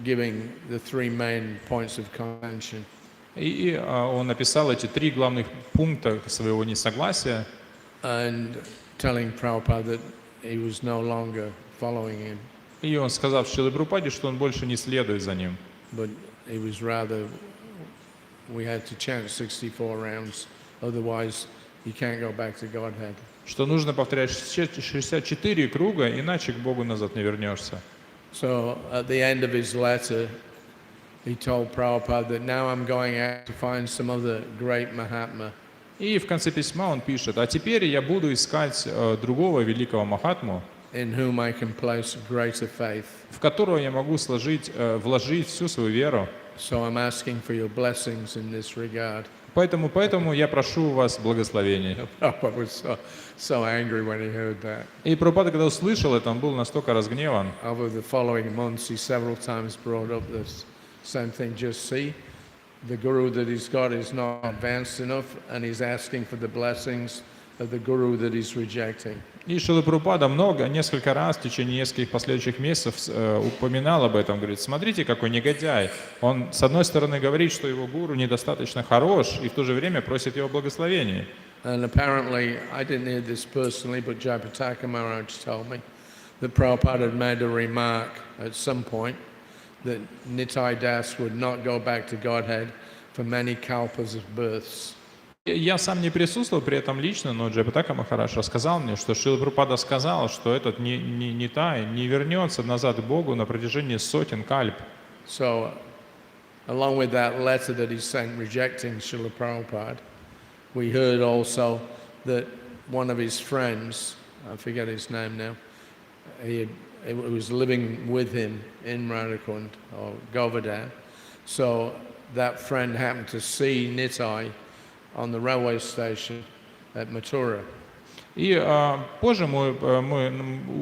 giving the three main points of contention. И он написал эти 3 главных пункта своего несогласия. And telling Prabhupada that he was no longer following him. И он сказал Шриле Прабхупаде, что он больше не следует за ним. But it was rather, we had to chant 64 rounds, otherwise you can't go back to Godhead. Что нужно повторять 64 круга, иначе к Богу назад не вернешься. So at the end of his letter, he told Prabhupada that now I'm going out to find some other great Mahatma. И в конце письма он пишет: а теперь я буду искать другого великого Махатму, in whom I can place greater faith. В которого я могу вложить всю свою веру. So I'm asking for your blessings in this regard. Поэтому я прошу у вас благословений. Prabhupada was so angry when he heard that. И Прабхупада, когда услышал это, он был настолько разгневан. Over the following months, he several times brought up this same thing. Just see, the guru that he's got is not advanced enough, and he's asking for the blessings of the guru that he's rejecting. И Шрила Прабхупада несколько раз в течение нескольких последующих месяцев упоминал об этом. Говорит, смотрите, какой негодяй. Он, с одной стороны, говорит, что его гуру недостаточно хорош, и в то же время просит его благословения. And apparently, I didn't hear this personally, but Jayapataka Maharaj told me that Prabhupada had made a remark at some point that Nitai Das would not go back to Godhead for many kalpas of births. Я сам не присутствовал при этом лично, но Джайапатака Махарадж рассказал мне, что Шрила Прабхупада сказал, что этот Нитай не вернется назад к Богу на протяжении сотен кальп. So, along with that letter that he sent rejecting Srila Prabhupada, we heard also that one of his friends, I forget his name now, he was living with him in Radhakund or Govardhan. So that friend happened to see Nitai on the railway station at Mathura. И позже мы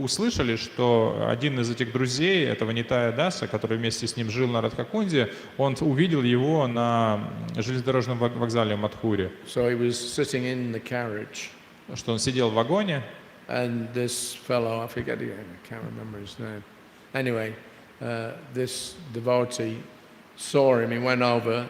услышали, что один из этих друзей, этого Нитая Даса, который вместе с ним жил на Радхакунде, он увидел его на железнодорожном вокзале в Мадхуре. So he was sitting in the carriage. Что он сидел в вагоне. And this fellow, I forget, I can't remember his name. Anyway, this devotee saw him, he went over,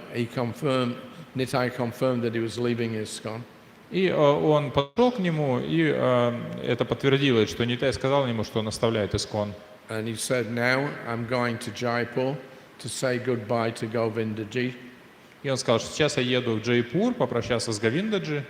Nitai confirmed that he was leaving ISKCON. И он подошел к нему, и это подтвердилось, что Нитай сказал ему, что он оставляет Искон. And he said, now I'm going to Jaipur to say goodbye to Govindaji. И он сказал, что сейчас я еду в Джайпур попрощаться с Говиндаджи.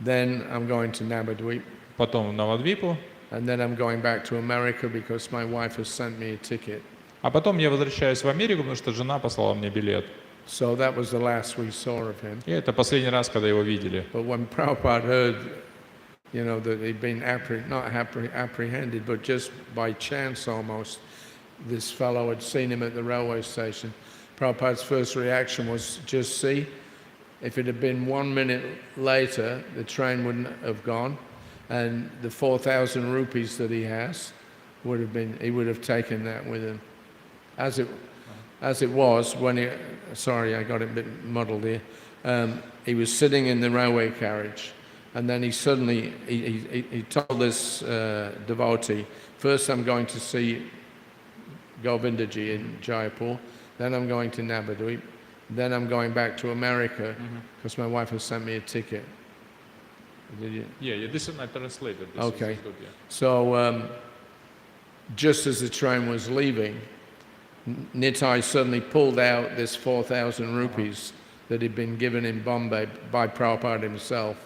Then I'm going to Navadvip. Потом в Навадвипу. And then I'm going back to America because my wife has sent me a ticket. А потом я возвращаюсь в Америку, потому что жена послала мне билет. So that was the last we saw of him. И это последний раз, когда его видели. But when Prabhupada heard, that he'd been not apprehended, but just by chance almost, this fellow had seen him at the railway station, Prabhupada's first reaction was, just see, if it had been 1 minute later, the train wouldn't have gone, and the 4,000 rupees that he has he would have taken that with him. As it was, sorry, I got it a bit muddled here. He was sitting in the railway carriage, and then he suddenly he told this devotee, first I'm going to see Govindaji in Jaipur, then I'm going to Navadvip, then I'm going back to America because my wife has sent me a ticket. Did you? Yeah, this is not translated. This okay. Is good, yeah. So just as the train was leaving, Nitai suddenly pulled out this 4,000 rupees that had been given in Bombay by Prabhupada himself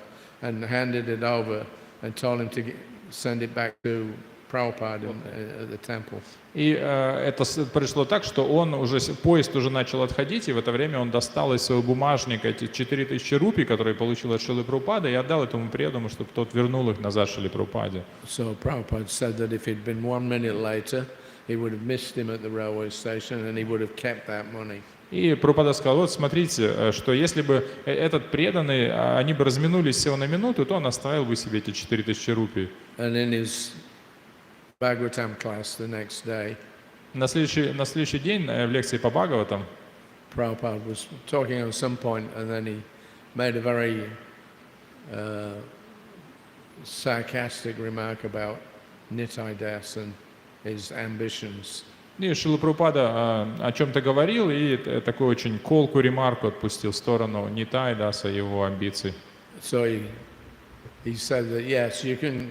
and handed it over and told him to send it back to Prabhupada at the temple. И это произошло так, что поезд уже начал отходить, и в это время он достал из своего бумажника эти 4000 рупий, которые получил от Шрилы Прабхупады, и отдал этому преданному, чтобы тот вернул их назад Шриле Прабхупаде. So Prabhupada said that if it had been 1 minute later, he would have missed him at the railway station and he would have kept that money. И Прабхупада сказал, вот смотрите, что если бы этот преданный, они бы разминулись всего на минуту, то он оставил бы себе эти 4000 рупий. And in his Bhagavatam class the next day, на следующий день в лекции по Бхагаватам Prabhupada was talking on some point and then he made a very sarcastic remark about Nitai Das and his ambitions. И Шрила Прабхупада о чем-то говорил и такую очень колкую ремарку отпустил в сторону Нитай Даса и его амбиций. So he said that yes, you think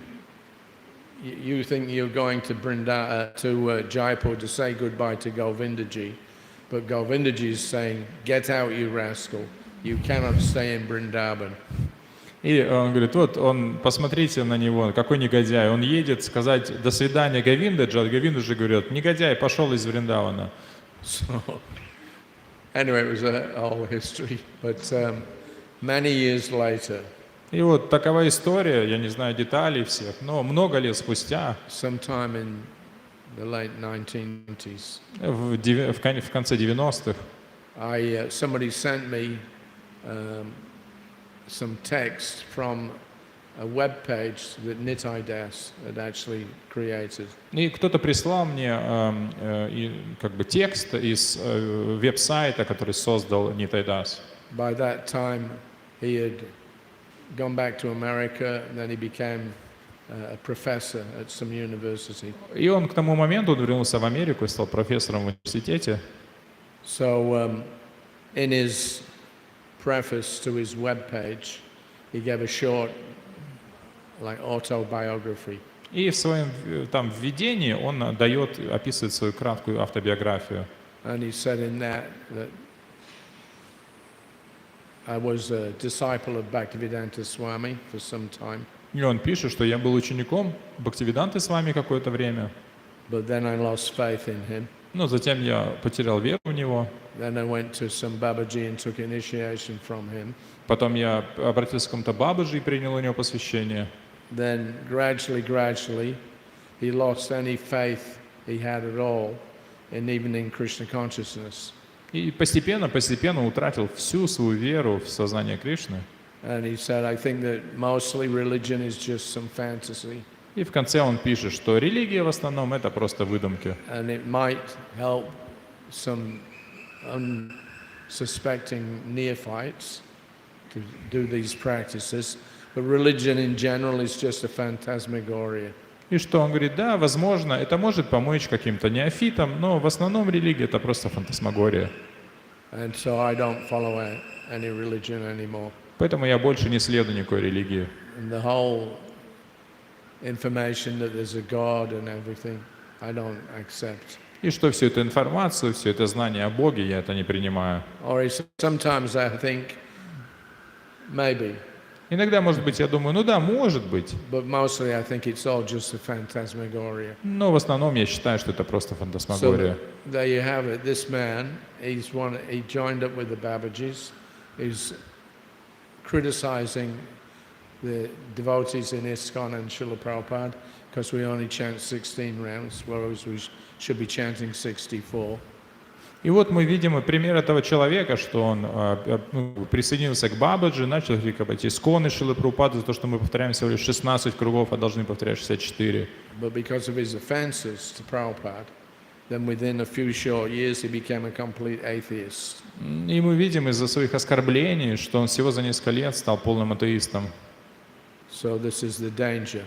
you're going to Jaipur to say goodbye to Govindaji, but Govindaji is saying, get out, you rascal, you cannot stay in Vrindavan. И он говорит, вот посмотрите на него, какой негодяй. Он едет сказать до свидания Говиндаджи, а Говиндаджи говорят, негодяй, пошел из Вриндавана. So, anyway, it was a whole history, but many years later. И вот такова история, я не знаю деталей всех, но много лет спустя, sometime in the late 1990s, в конце 90-х, somebody sent me some text from a web page that Nitaidas had actually created. И кто-то прислал мне как бы текст из веб-сайта, который создал Нитайдас. By that time, he had gone back to America, and then he became a professor at some university. И он к тому моменту вернулся в Америку и стал профессором в университете. So, in his preface to his web page, he gave a short, like, autobiography. И в своем там введении он описывает свою краткую автобиографию. And he said in that I was a disciple of Bhaktivedanta Swami for some time, И он пишет, что я был учеником Бхактивиданты с вами какое-то время, but then I lost faith in him. но затем я потерял веру в него. Then I went to some Babaji and took initiation from him. Потом я обратился к какому-то бабаджи и принял у него посвящение. Then gradually, he lost any faith he had at all, and even in Krishna consciousness. И постепенно утратил всю свою веру в сознание Кришны. And he said, I think that mostly religion is just some fantasy. И в конце он пишет, что религия в основном это просто выдумки. And it might help some unsuspecting neophytes to do these practices, but religion in general is just a phantasmagoria. И что он говорит, да, возможно, это может помочь каким-то неофитам, но в основном религия это просто фантасмагория. And so I don't follow any religion anymore. Поэтому я больше не следую никакой религии. And the whole information that there's a God and everything, I don't accept. И что всю эту информацию, все это знание о Боге, я это не принимаю. Or sometimes I think, maybe, Иногда, может быть, я думаю, ну да, может быть. but mostly I think it's all just a phantasmagoria. Но в основном я считаю, что это просто So фантасмагория. there you have it. This man, he joined up with the Babajis. He's criticizing the devotees in ISKCON and Srila Prabhupada because we only chant 16 rounds, whereas we should be chanting 64. И вот мы видим пример этого человека, что он присоединился к Бабаджи, начал критиковать ИСККОН и Шрилы Прабхупаду за то, что мы повторяем всего лишь 16 кругов, а должны повторять 64. But because of his offenses to Prabhupada, then within a few short years he became a complete atheist. И мы видим из-за своих оскорблений, что он всего за несколько лет стал полным атеистом. So this is the danger.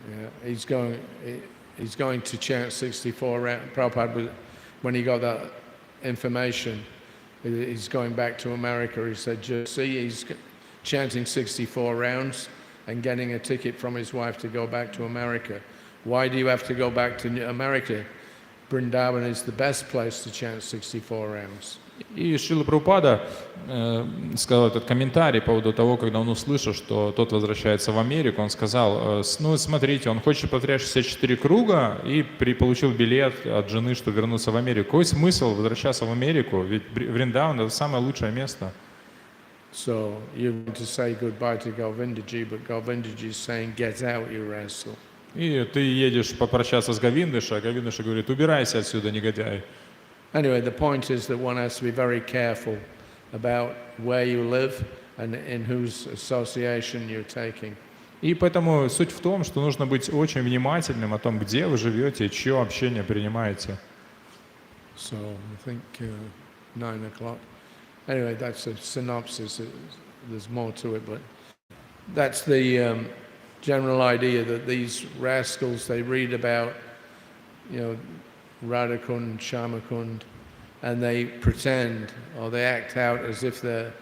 Yeah, he's going to chant 64 rounds. Prabhupada, when he got that information, he's going back to America. He said, just see, he's chanting 64 rounds and getting a ticket from his wife to go back to America. Why do you have to go back to America? Vrindavan is the best place to chant 64 rounds. И Шрила Прабхупада сказал этот комментарий по поводу того, когда он услышал, что тот возвращается в Америку, он сказал, ну смотрите, он хочет повторять 64 круга и получил билет от жены, что вернуться в Америку. Какой смысл возвращаться в Америку? Ведь Вриндаван — это самое лучшее место. So you want to say goodbye to Govindaji, but Govindaji is saying, get out, you rascal. И ты едешь попрощаться с Говиндышей, а Говиндыша говорит, убирайся отсюда, негодяй. Anyway, the point is that one has to be very careful about where you live and in whose association you're taking. И поэтому суть в том, что нужно быть очень внимательным о том, где вы живете и чье общение принимаете. So I think 9 o'clock. Anyway, that's a synopsis. There's more to it, but that's the general idea that these rascals, they read about, Radhakund, Shamakund, and they pretend or they act out as if they're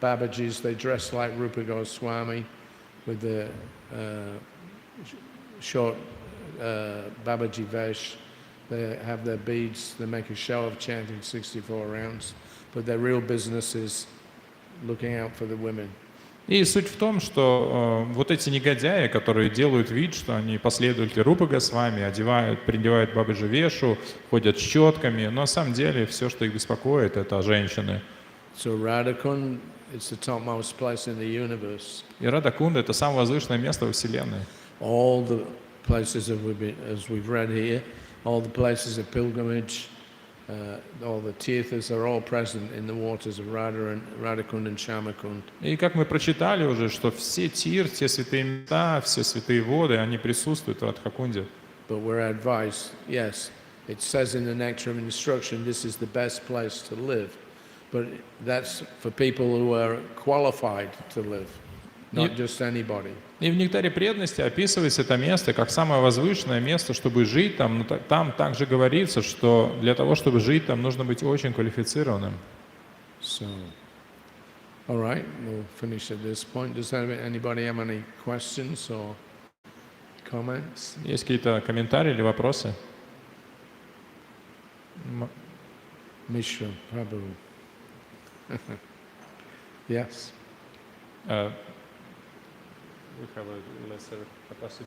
Babajis. They dress like Rupa Goswami with the short Babaji vesh. They have their beads. They make a show of chanting 64 rounds, but their real business is looking out for the women. И суть в том, что вот эти негодяи, которые делают вид, что они последователи Рупы Госвами, придевают Бабаджи вешу, ходят с четками, но на самом деле все, что их беспокоит, это женщины. So Radhakund is the topmost place in the universe. И Радхакунда — это самое возвышенное место во Вселенной. All the places as we've read here, all the places of pilgrimage, all the Tirthas are all present in the waters of Radhakund and Shamakund. И как мы прочитали уже, что все тир, все святые места, все святые воды, они присутствуют в Радхакунде. But we're advised, yes, it says in the Nectar of Instruction, this is the best place to live. But that's for people who are qualified to live, not just anybody. И в Нектаре преданности описывается это место как самое возвышенное место, чтобы жить там. Но там также говорится, что для того, чтобы жить там, нужно быть очень квалифицированным. So, all right, we'll finish at this point. Does anybody have any questions or comments? Есть какие-то комментарии или вопросы? Mishra Prabhu. Yes. We have a lesser capacity.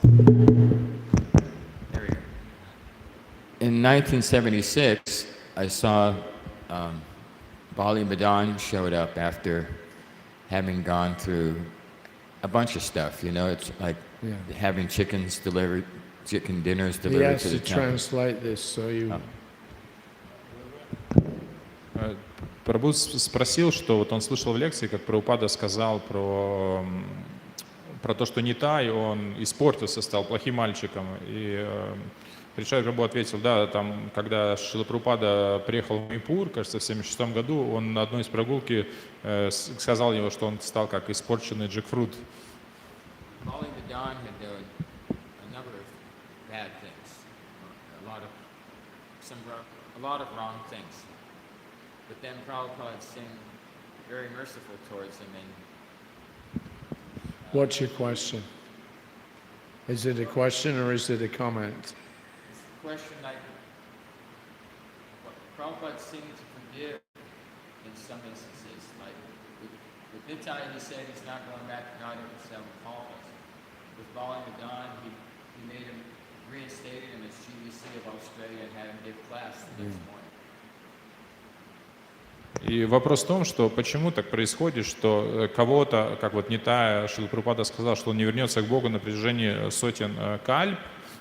There we go. In 1976, I saw Bali Madan showed up after having gone through a bunch of stuff. You know, it's like having chicken dinners He delivered has to the to temple. translate this, so you. Прабhu спросил, что вот он слышал в лекции, как Прабхупада сказал про то, что Нитай, он испортился, стал плохим мальчиком. И Пришай Прабху ответил, да, там, когда Шрила Прабхупада приехал в Манипур, кажется, в 1976 году, он на одной из прогулки сказал ему, что он стал как испорченный джекфрут. Bali Madan had done a number of bad things, a lot of wrong things. But then Prabhupada seemed very merciful towards him, and What's your question? Is it a question or is it a comment? it's a question like Prabhupada seemed to forgive in some instances. Like with Nitai, he said he's not going back to Nada for 7 calls. With Bali Madan, he made him, reinstated him as GBC of Australia and had him give class the next morning. И вопрос в том, что почему так происходит, что кого-то, как вот Нитай, Шрила Прабхупада сказал, что он не вернется к Богу на протяжении сотен кальп,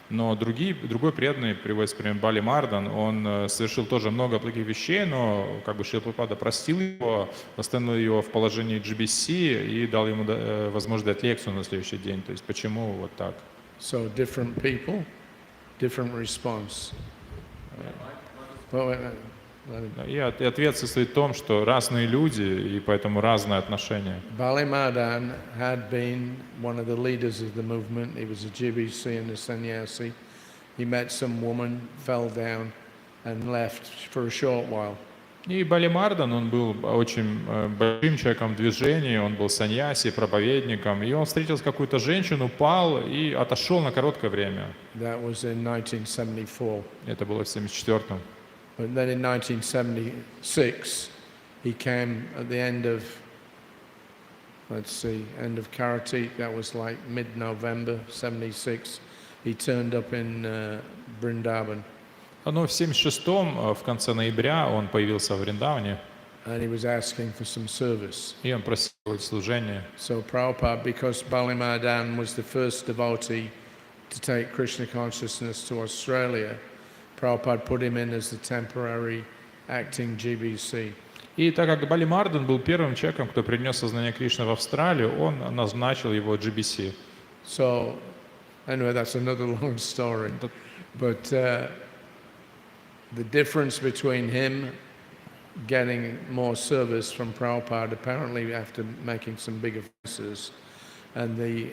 но другой преданный, приводится пример Бали Мардан, он совершил тоже много плохих вещей, но как бы Шрила Прабхупада простил его, восстановил его в положении GBC и дал ему возможность дать лекцию на следующий день. То есть почему вот так? So different people, different response. И ответ состоит в том, что разные люди, и поэтому разное отношение. Bali Madan had been one of the leaders of the movement. He was a GBC and a sannyasi. He met some woman, fell down and left for a short while. И Бали Мардан, он был очень большим человеком в движении, он был саньяси, проповедником, и он встретил какую-то женщину, упал и отошел на короткое время. That was in 1974. Это было в 1974-м. But then in 1976, he came at the end of, end of Karatik, that was like mid-November 76. He turned up in Vrindavan. Но в 1976-м, в конце ноября, он появился в Вриндаване, And he was asking for some service. и он просил служения. So Prabhupada, because Bali Madan was the first devotee to take Krishna consciousness to Australia, Prabhupada put him in as the temporary acting GBC. И так как Бали Марден был первым человеком, кто принес сознание Кришны в Австралию, он назначил его GBC. So, anyway, that's another long story. But the difference between him getting more service from Prabhupada, apparently after making some big offenses, and the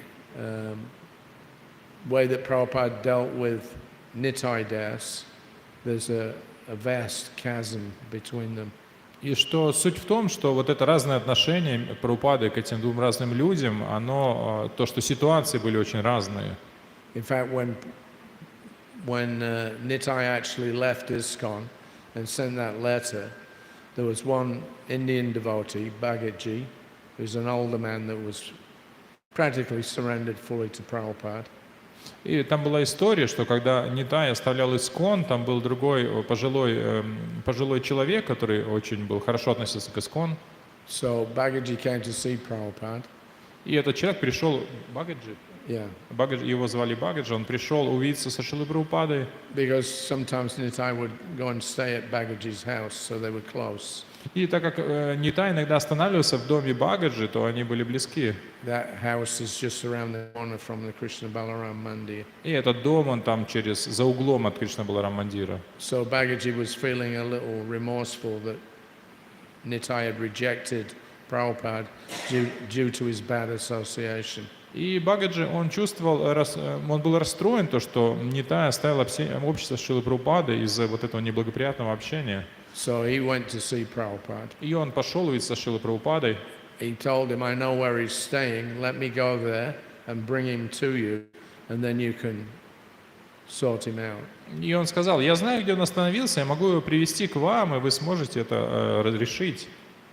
way that Prabhupada dealt with Nitai Das, there's a vast chasm between them. И что суть в том, что вот это разное отношение Прабхупады к этим двум разным людям, оно, то, что ситуации были очень разные. In fact, when Nitai actually left ISKCON and sent that letter, there was one Indian devotee, Bhagaji, who's an older man that was practically surrendered fully to Prabhupada. И там была история, что когда Нитай оставлял ИСККОН, там был другой пожилой человек, который очень был хорошо относился к ИСККОН. So Bhagaji came to see Prabhupada. И этот человек пришел, Багаджи, его звали Багаджи, он пришел увидеться со Шрилой Прабхупадой. Because sometimes Nitai would go and stay at Bhagaji's house, so they were close. И так как Нитай иногда останавливался в доме Багаджи, то они были близки. That house is just around the corner from the Krishna Balaram Mandir. И этот дом, он там за углом от Кришна Баларам Мандира. So Bhagaji was feeling a little remorseful that Nitai had rejected Prabhupada due to his bad association. И Багаджи, он чувствовал, он был расстроен, то, что Нитай оставил общество с Шрилой Прабхупадой из-за вот этого неблагоприятного общения. So he went to see Prabhupada. И он пошел увидеться со Шрилой Прабхупадой. He told him, I know where he's staying, let me go there and bring him to you, and then you can sort him out. И он сказал, я знаю, где он остановился, я могу его привести к вам, и вы сможете это разрешить.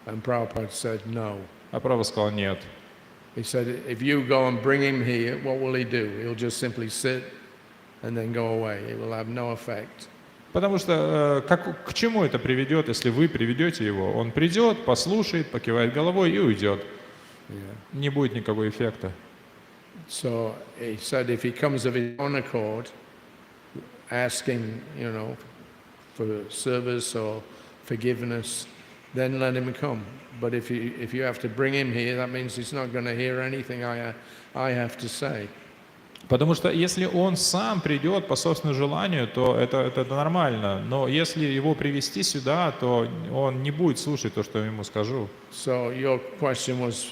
And Prabhupada said, no. А Прабхупада сказал, нет. He said, if you go and bring him here, what will he do? He'll just simply sit and then go away. It will have no effect. Потому что к чему это приведет, если вы приведете его? Он придет, послушает, покивает головой и уйдет. Не будет никакого эффекта. So he said, if he comes of his own accord, asking, for service or forgiveness, then let him come. But if you have to bring him here, that means he's not going to hear anything I have to say. Потому что если он сам придет по собственному желанию, то это нормально. Но если его привести сюда, то он не будет слушать то, что я ему скажу. So your question was,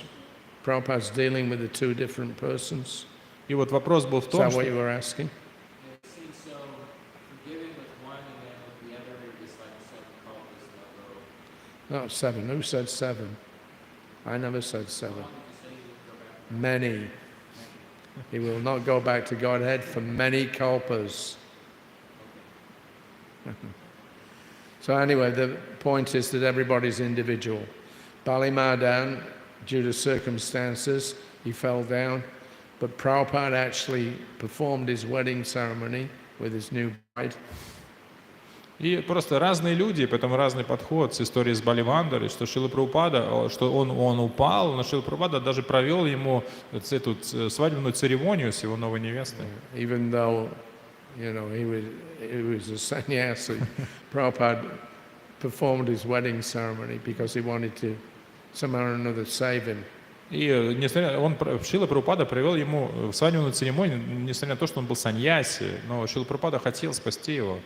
Prabhupada's dealing with the two different persons? И вот вопрос был в Is том, that что... what you were asking? It seems so forgiving with one and then with the other is like seven cultists. No, 7. Who said 7? I never said 7. Many. He will not go back to Godhead for many kalpas. So anyway, the point is that everybody's individual. Bali Madan, due to circumstances, he fell down. But Prabhupada actually performed his wedding ceremony with his new bride. И просто разные люди, поэтому разный подход с историей с Баливандарой, что Шрила Прабхупада, что он упал, но Шрила Прабхупада даже провел ему эту свадебную церемонию с его новой невестой. Even though, he was a sannyasi, Prabhupada performed his wedding ceremony because he wanted to somehow or another save him. И Шрила Прабхупада провел ему свадебную церемонию, несмотря на то, что он был саньяси, но Шрила Прабхупада хотел спасти его.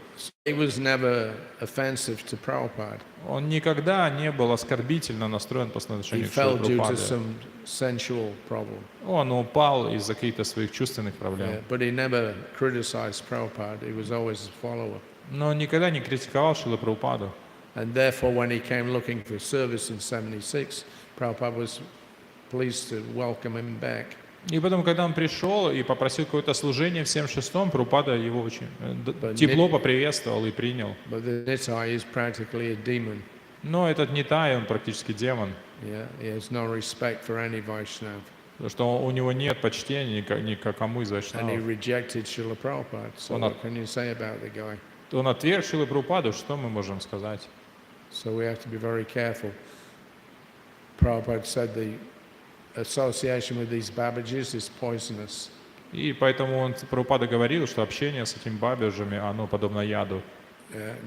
He was never offensive to Prabhupada. Он никогда не был оскорбительно настроен по отношению He к Шриле fell due to Прабхупаде. some sensual problem. Он упал из-за каких-то своих чувственных проблем. Yeah, but he never criticized Prabhupada. He was always a follower. Но он никогда не критиковал Шрилу Прабхупаду. And therefore, when he came looking for service in 76, Prabhupada was pleased to welcome him back. И потом, когда он пришел и попросил какое-то служение в 76-м, Прабхупада его очень тепло поприветствовал и принял. But the Nitai is practically a demon. Но этот Нитай, он практически демон. Yeah, he has no respect for any Vaishnava. Потому что у него нет почтения ни к кому из And he вайшнавов. rejected Srila Prabhupada. So what can you say about the guy? Он отверг Шрилу Прабхупаду, что мы можем сказать? So we have to be very careful. Prabhupada said the association with these Babajis is poisonous. И поэтому Прабхупада говорил, что общение с этими бабежами, оно подобно яду.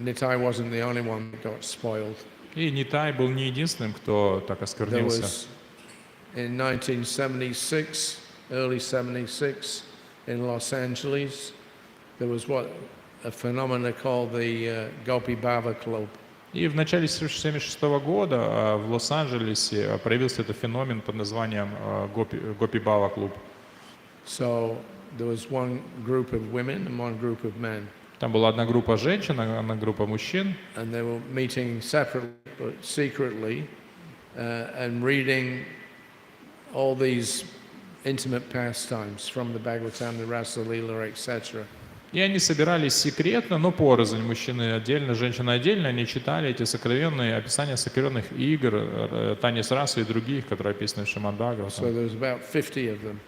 Nitai wasn't the only one that got spoiled. И Нитай был не единственным, кто так There осквернился. was, in 1976, early 76, in Los Angeles, there was a phenomenon called the Gopi Baba Club. И в начале 1976 года в Лос-Анджелесе проявился этот феномен под названием Гопи Бава клуб. So there was one group of women and one group of men. Там была одна группа женщин, одна группа мужчин. And they were meeting separately but secretly and reading all these intimate pastimes from the Bhagavatam, the Rasa Leela, etc. И они собирались секретно, но порознь. Мужчины отдельно, женщины отдельно. Они читали эти сокровенные описания сокровенных игр, танец расы и других, которые описаны в Шримад So Бхагаватам. there was about 50 of them.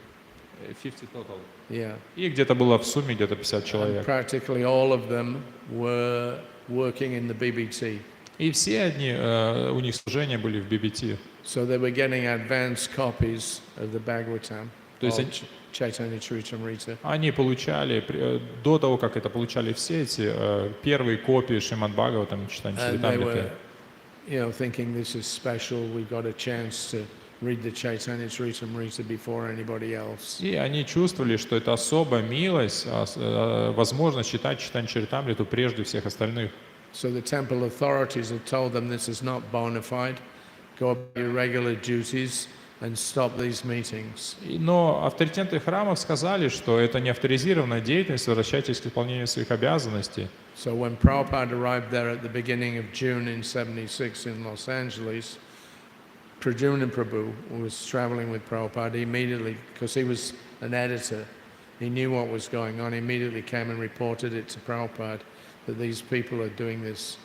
50 total. Yeah. И где-то было в сумме где-то 50 And человек. practically all of them were working in the BBT. И все они, у них служения были в BBT. So they were getting advanced copies of the Bhagavatam, То есть of Chaitanya Charitamrita. они получали, до того, как это получали все эти первые копии Шримад Бхагаватам, читания And they Чаритамриты. were, thinking this is special. We got a chance to read the Chaitanya Charitamrita before anybody else. И они чувствовали, что это особая милость, возможность читать читание Чаритамриту прежде всех остальных. So the temple authorities had told them this is not bona fide. Go about your regular duties and stop these meetings. Но авторитеты храмов сказали, что это не авторизированная деятельность, возвращайтесь к исполнению своих обязанностей. So when Prabhupada arrived there at the beginning of June in 76 in Los Angeles, Pradyumna Prabhu, who was traveling with Prabhupada, immediately, because he was an editor, he knew what was going on, he immediately came and reported it to Prabhupada that these people are doing this,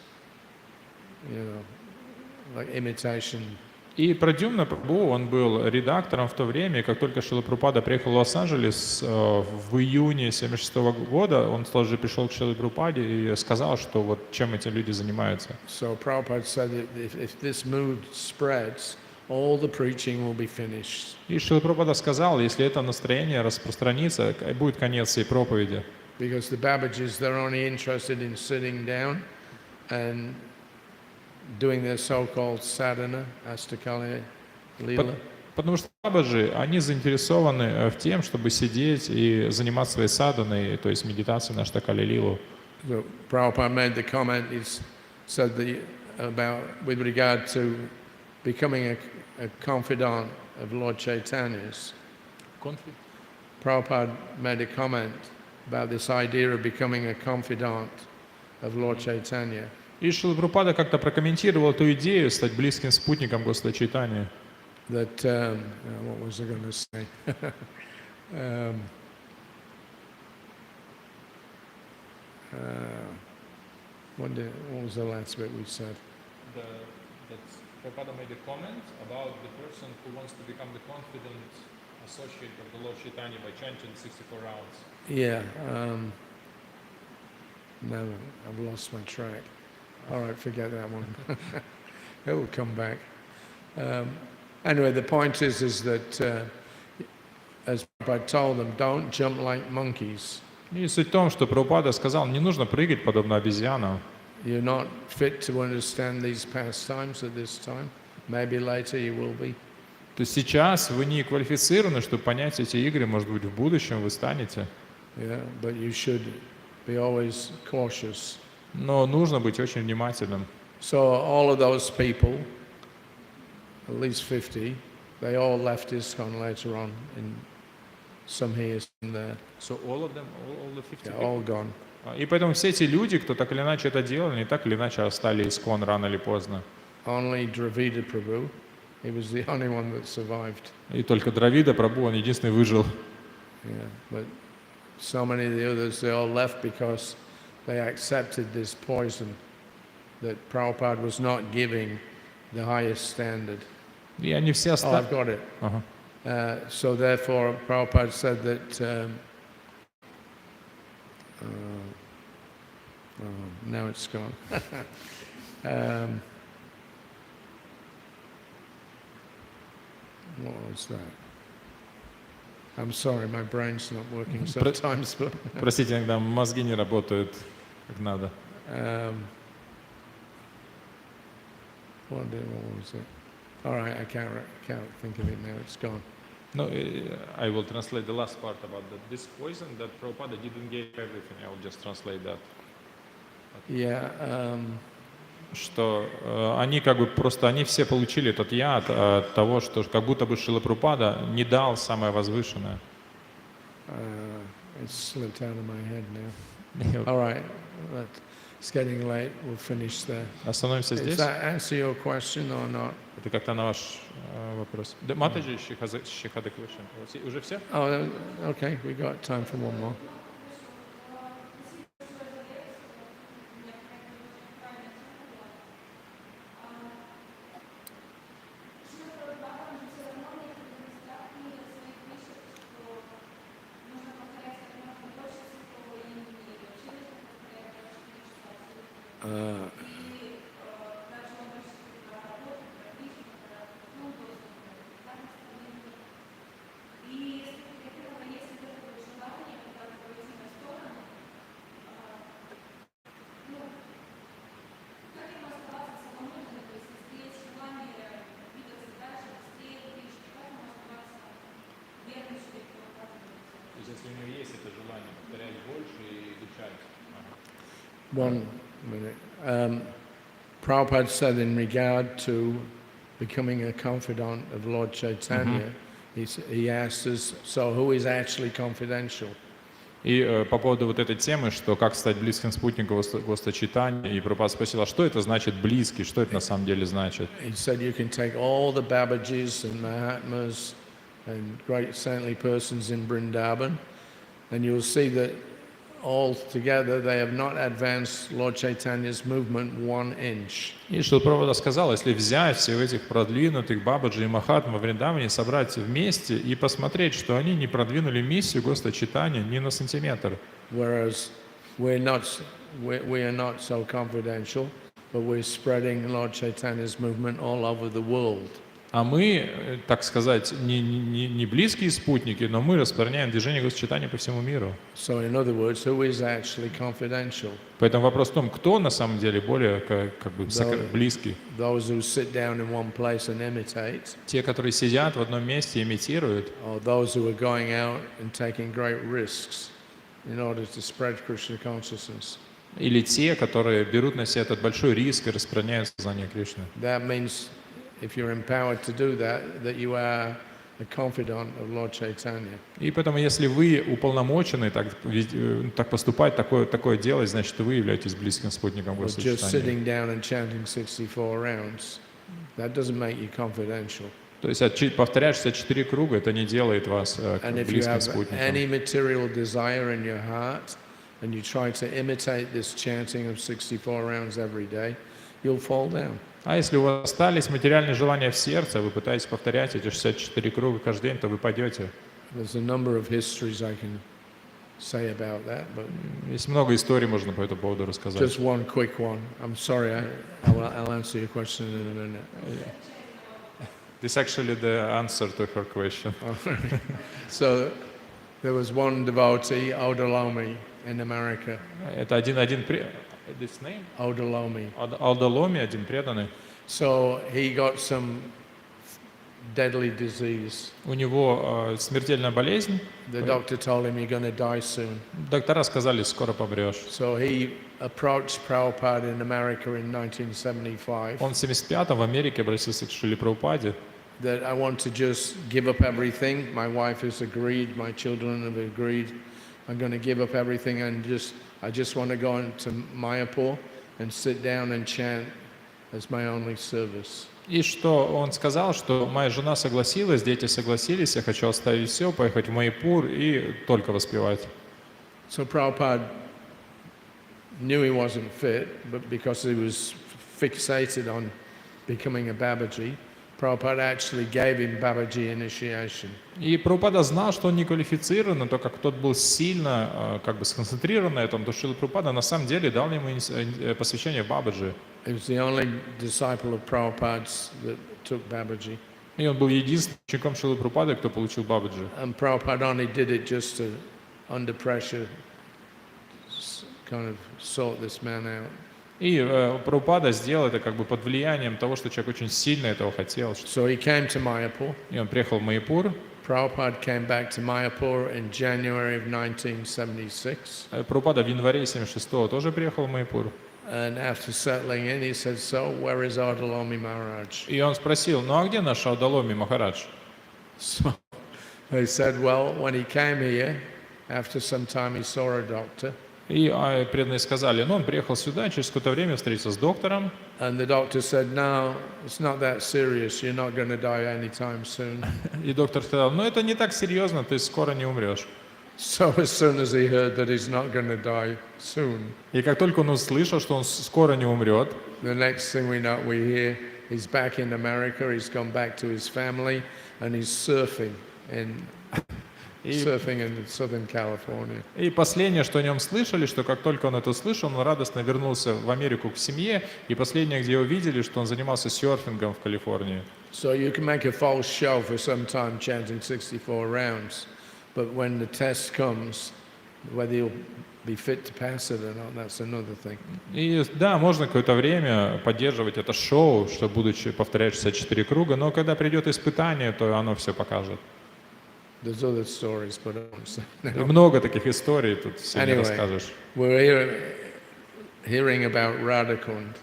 like imitation. И Прадюмна Прабху, он был редактором в то время, и как только Шрила Прабхупада приехал в Лос-Анджелес в июне 1976 года, он сразу же пришел к Шриле Прабхупаде и сказал, что вот чем эти люди занимаются. So Prabhupada said that if this mood spreads, all the preaching will be finished. И Шрила Прабхупада сказал, если это настроение распространится, будет конец всей проповеди. Because the Babajis, they're only interested in sitting down and doing their so-called sadhana, astakali lila. Потому что бабаджи, они заинтересованы в тем, чтобы сидеть и заниматься своей саданой, то есть медитацией на Аштакали Лилу. So Prabhupada made the comment, he said with regard to becoming a confidant of Lord Chaitanya's. Prabhupada made a comment about this idea of becoming a confidant of Lord Chaitanya. И Шрила Прабхупада как-то прокомментировал эту идею стать близким спутником Господа Чайтаньи. That, what was I going to say? What was the last bit we said? Prabhupada made a comment about the person who wants to become the confident associate of the Lord Chaitanya by chanting 64 rounds. Yeah. No, I've lost my track. All right, forget that one. It will come back. Anyway, the point is that, as I told them, don't jump like monkeys. И суть в том, что Прабхупада сказал, не нужно прыгать подобно обезьянам. You're not fit to understand these pastimes at this time. Maybe later you will be. То есть сейчас вы не квалифицированы, чтобы понять эти игры, может быть, в будущем вы станете. Yeah, but you should be always cautious. Но нужно быть очень внимательным. So all of those people, at least 50, they all left ISKCON later on. In some here, some there. So all of them, all the 50 They're all gone. И поэтому все эти люди, кто так или иначе это делал, они так или иначе остались ISKCON рано или поздно. Only Dravida Prabhu, he was the only one that survived. И только Дравида Прабху, он единственный выжил. Yeah, but so many of the others, they all left because they accepted this poison that Prabhupada was not giving the highest standard. И они все Oh, остались. I've got it. Ага. So therefore, Prabhupada said that, now it's gone. What was that? I'm sorry, my brain's not working sometimes, but Простите, иногда мозги не работают как надо. What was it? All right, I can't think of it now. It's gone. No, I will translate the last part about that. This poison that Prabhupada didn't give everything. I will just translate that. Yeah. Что они как бы просто, они все получили этот яд от того, что как будто бы Шрила Прабхупада не дал самое возвышенное. It's slipped out of my head now. All right, it's getting late. We'll finish there. Oстановимся Does здесь. that answer your question or not? Это как-то на ваш вопрос. Матаджи, she had a question. Уже все? Oh, okay. We got time for one more. Если у него есть это желание повторять больше и изучать. 1 minute. Prabhupada said in regard to becoming a confidant of Lord Chaitanya, he asked us, so who is actually confidential? И по поводу вот этой темы, что как стать близким спутником Господа Чайтаньи, и Прабхупада спросил, а что это значит близкий, что это на самом деле значит? He said you can take all the Babajis and Mahatmas and great saintly persons in Vrindavan, and you'll see that all together they have not advanced Lord Chaitanya's movement 1 inch. И что Прабхупада сказал, если взять всех этих продвинутых Бабаджи и Махатма в Вриндаване, собрать вместе и посмотреть, что они не продвинули миссию Господа Чайтаньи ни на сантиметр. Whereas we are not so confidential, but we're spreading Lord Chaitanya's movement all over the world. А мы, так сказать, не близкие спутники, но мы распространяем движение Господа Чайтаньи по всему миру. So in other words, who is actually confidential? Поэтому вопрос в том, кто на самом деле более как бы близкий. Those who sit down in one place and imitate, Те, которые сидят в одном месте и имитируют, or those who are going out and taking great risks in order to spread Krishna consciousness. или те, которые берут на себя этот большой риск и распространяют сознание Кришны. That means if you're empowered to do that, that you are a confidant of Lord Chaitanya. И поэтому, если вы уполномочены так поступать, такое делать, значит, вы являетесь близким спутником Or Господа just Чайтаньи. sitting down and chanting 64 rounds, that doesn't make you confidential. То есть повторять 64 круга, это не делает вас And if you близким have спутником. any material desire in your heart, and you try to imitate this chanting of 64 rounds every day, you'll fall down. А если у вас остались материальные желания в сердце, вы пытаетесь повторять эти 64 круга каждый день, то вы пойдете. There's a number of histories I can say about that, but Есть много историй, можно по этому поводу рассказать. just one quick one. I'm sorry, I'll answer your question in a minute. This is actually the answer to her question. So there was one devotee, Odalomi, in America. Это this name? Odalomi. Алдаломи, один преданный. So he got some deadly disease. У него смертельная болезнь. The doctor told him you're going to die soon. Доктора сказали, скоро помрешь. So he approached Prabhupada in America in 1975. Он в 75-м в Америке обратился к Шриле Прабхупаде. That I want to just give up everything. My wife has agreed, my children have agreed. I'm going to give up everything and I just want to go into Mayapur and sit down and chant as my only service. И что он сказал, что моя жена согласилась, дети согласились, я хочу оставить все, поехать в Майяпур и только воспевать. So Prabhupada knew he wasn't fit, but because he was fixated on becoming a Babaji, Prabhupada actually gave him Babaji initiation. И Прабхупада знал, что он не квалифицирован, но так как тот был сильно как бы сконцентрирован на этом, то Шрила Прабхупада на самом деле дал ему посвящение Бабаджи. He was the only disciple of Prabhupada's that took Babaji. И он был единственным учеником Шрилы Прабхупады, кто получил Бабаджи. And Prabhupada only did it just to, under pressure, kind of sort this man out. И Прабхупада сделал это как бы под влиянием того, что человек очень сильно этого хотел. So he came to Mayapur. И он приехал в Майяпур. Prabhupada came back to Mayapur in January of 1976. Прабхупада в январе 76-го тоже приехал в Майяпур. And after settling in, he said, so where is Ardalomi Maharaj? И он спросил, ну а где наш Аудаломи Махарадж? So they said, well, when he came here, after some time he saw a doctor. И преданные сказали, ну он приехал сюда, через какое-то время встретился с доктором. And the doctor said, no, it's not that serious. You're not going to die anytime soon. И доктор сказал, ну это не так серьезно, ты скоро не умрешь. So as soon as he heard that he's not going to die soon, И как только он услышал, что он скоро не умрет, the next thing we hear, he's back in America. He's gone back to his family, and he's surfing in Southern California. И последнее, что о нем слышали, что как только он это услышал, он радостно вернулся в Америку к семье, и последнее, где увидели, что он занимался серфингом в Калифорнии. So you can make a false show for some time chanting 64 rounds, but when the test comes, whether you'll be fit to pass it or not, that's another thing. И да, можно какое-то время поддерживать это шоу, что будучи повторять 64 круга, но когда придет испытание, то оно все покажет. There's other stories, but I won't say now. Много таких историй, тут все не расскажешь. We're hearing about Radhakund,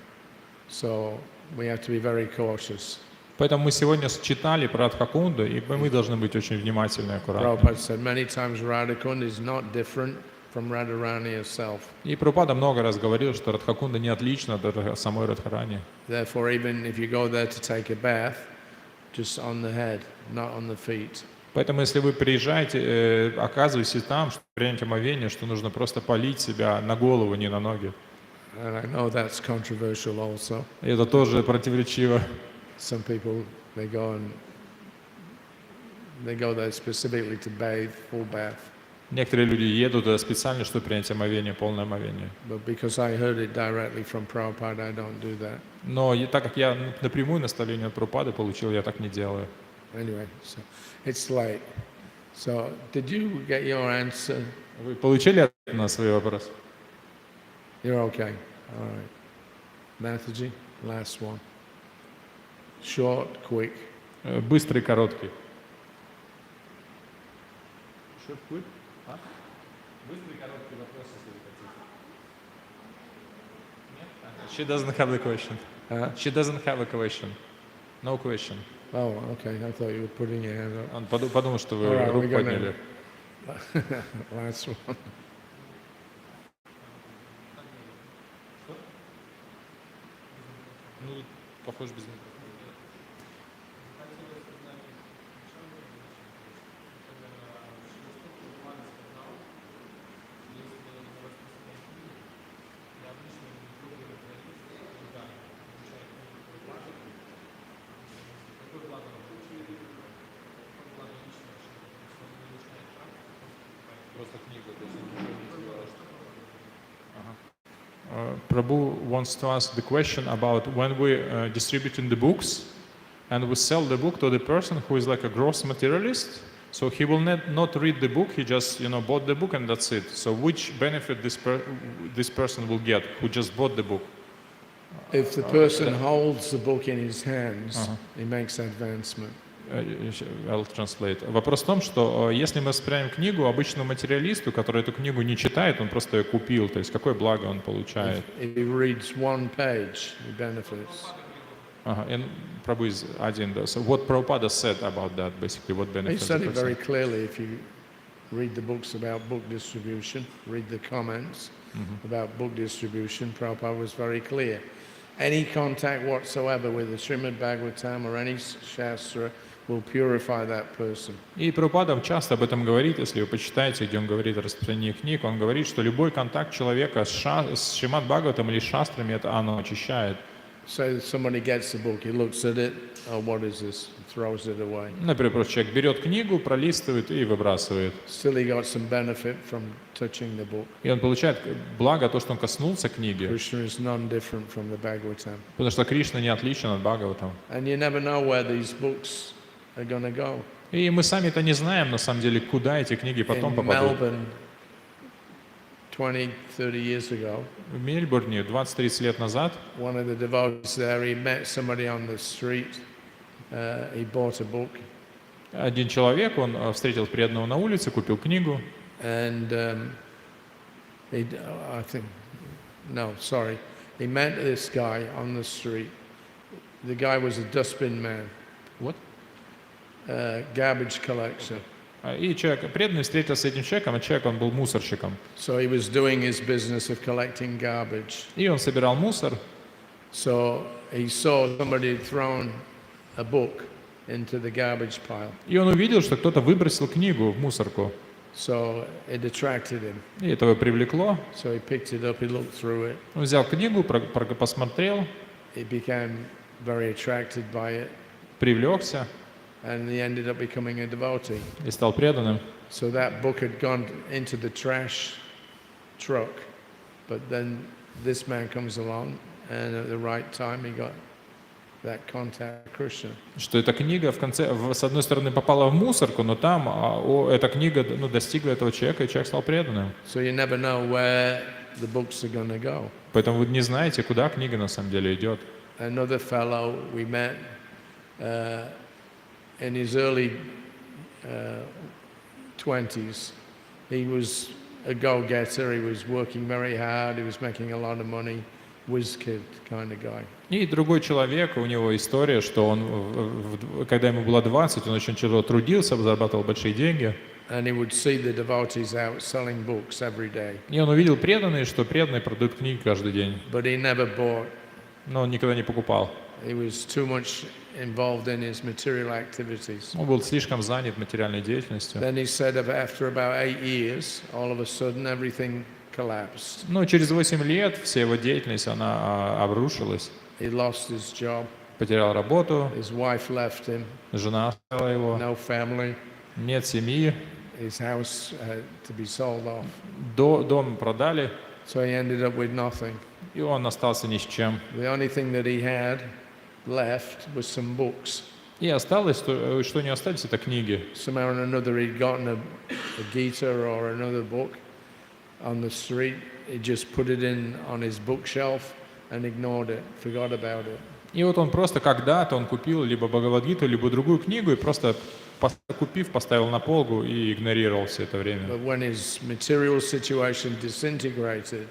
so we have to be very cautious. Поэтому мы сегодня читали про Радхакунду, и мы должны быть очень внимательны и аккуратны. Prabhupada said many times Radhakund is not different from Radharani herself. И Прабхупада много раз говорил, что Радхакунда не отлична от самой Радхарани. Therefore, even if you go there to take a bath, just on the head, not on the feet. Поэтому, если вы приезжаете, оказывайтесь там, что принять омовение, что нужно просто полить себя на голову, не на ноги. And I know that's controversial also. И это тоже противоречиво. Some people, they go there specifically to bathe, full bath. Некоторые люди едут туда специально, чтобы принять омовение, полное омовение. But because I heard it directly from Prabhupada, I don't do that. Но так как я напрямую наставление от Прабхупады получил, я так не делаю. Anyway, so it's late. So did you get your answer? Вы получили ответ на свой вопрос? You're okay. All right. Mathaji, last one. Short, quick. Быстрый, короткий. Short, quick? Быстрый, короткий вопрос, если вы хотите. Нет? She doesn't have the question. She doesn't have a question. No question. Oh, okay. I thought you were putting your hand up. Он подумал, что вы All right, руку we're gonna- подняли. Last one. Ну, похож без микрофона. Prabhu wants to ask the question about when we distributing the books and we sell the book to the person who is like a gross materialist, so he will not read the book, he just bought the book and that's it. So which benefit this person will get who just bought the book? If the person holds the book in his hands, he makes advancement. I'll translate. Вопрос в том, что если мы воспринимаем книгу обычному материалисту, который эту книгу не читает, он просто ее купил, то есть какое благо он получает? If he reads one page, he benefits. And Prabhu is adding this. So what Prabhupada said about that, basically, what He benefits said the it very person? clearly. If you read the books about book distribution, read the comments about book distribution, Prabhupada was very clear. Any contact whatsoever with the Srimad Bhagavatam or any Shastra will purify that person. И Прабхупада часто об этом говорит, если вы почитаете, где он говорит о распространении книг, он говорит, что любой контакт человека с Шримад Бхагаватом или шастрами, это оно очищает. Say that somebody gets the book, he looks at it, oh, what is this? Throws it away. Например, просто человек берет книгу, пролистывает и выбрасывает. Still he got some benefit from touching the book. И он получает благо то, что он коснулся книги, Krishna is none different from the Bhagavatam. потому что Кришна не отличен от Бхагаватам. And you never know where these books are going to go. И мы сами-то не знаем, на самом деле, куда эти книги потом In попадут. Melbourne, 20, 30 years ago. В Мельбурне 20-30 лет назад One of the devotees there, he met somebody on the street. He bought a book, один человек, он встретил преданного на улице, купил книгу, and he met this guy on the street. The guy was a dustbin man, вот. Garbage collector. И человек, преданный встретился с этим человеком, а человек, он был мусорщиком. So he was doing his business of collecting garbage. И он собирал мусор, So he saw somebody had thrown a book into the garbage pile. и он увидел, что кто-то выбросил книгу в мусорку. So it attracted him. И это его привлекло. So he picked it up, he looked through it. Он взял книгу, посмотрел, He became very attracted by it, привлекся and he ended up becoming a devotee. и стал преданным. So that book had gone into the trash truck, but then this man comes along, and at the right time he got that contact with Krishna. Что эта книга с одной стороны попала в мусорку, но там эта книга достигла этого человека, и человек стал преданным. So you never know where the books are going to go. Поэтому вы не знаете, куда книга на самом деле идет. Another fellow we met in his early 20s. He was a go-getter. He was working very hard. He was making a lot of money. Whiz kid kind of guy. И другой человек, у него история, что он, когда ему было 20, он очень тяжело трудился, зарабатывал большие деньги. And he would see the devotees out selling books every day. И он увидел преданные, что преданные продают книги каждый день. But he never bought. Но он никогда не покупал. He was too much involved in his material activities. Он был слишком занят материальной деятельностью. Then he said after about 8 years, all of a sudden everything collapsed. Но через 8 лет вся его деятельность, она обрушилась. He lost his job. Потерял работу, His wife left him. жена оставила его, No family. нет семьи, His house had to be sold off. дом продали, So he ended up with nothing. и он остался ни с чем. The only thing that he had left was some books. И осталось, что не остались, это книги. Somehow or another he'd gotten a Gita or another book on the street. He just put it in on his bookshelf and ignored it, forgot about it. И вот он просто когда-то он купил либо Бхагавад-гиту, либо другую книгу, и просто купив, поставил на полку и игнорировал все это время. But when his material situation disintegrated,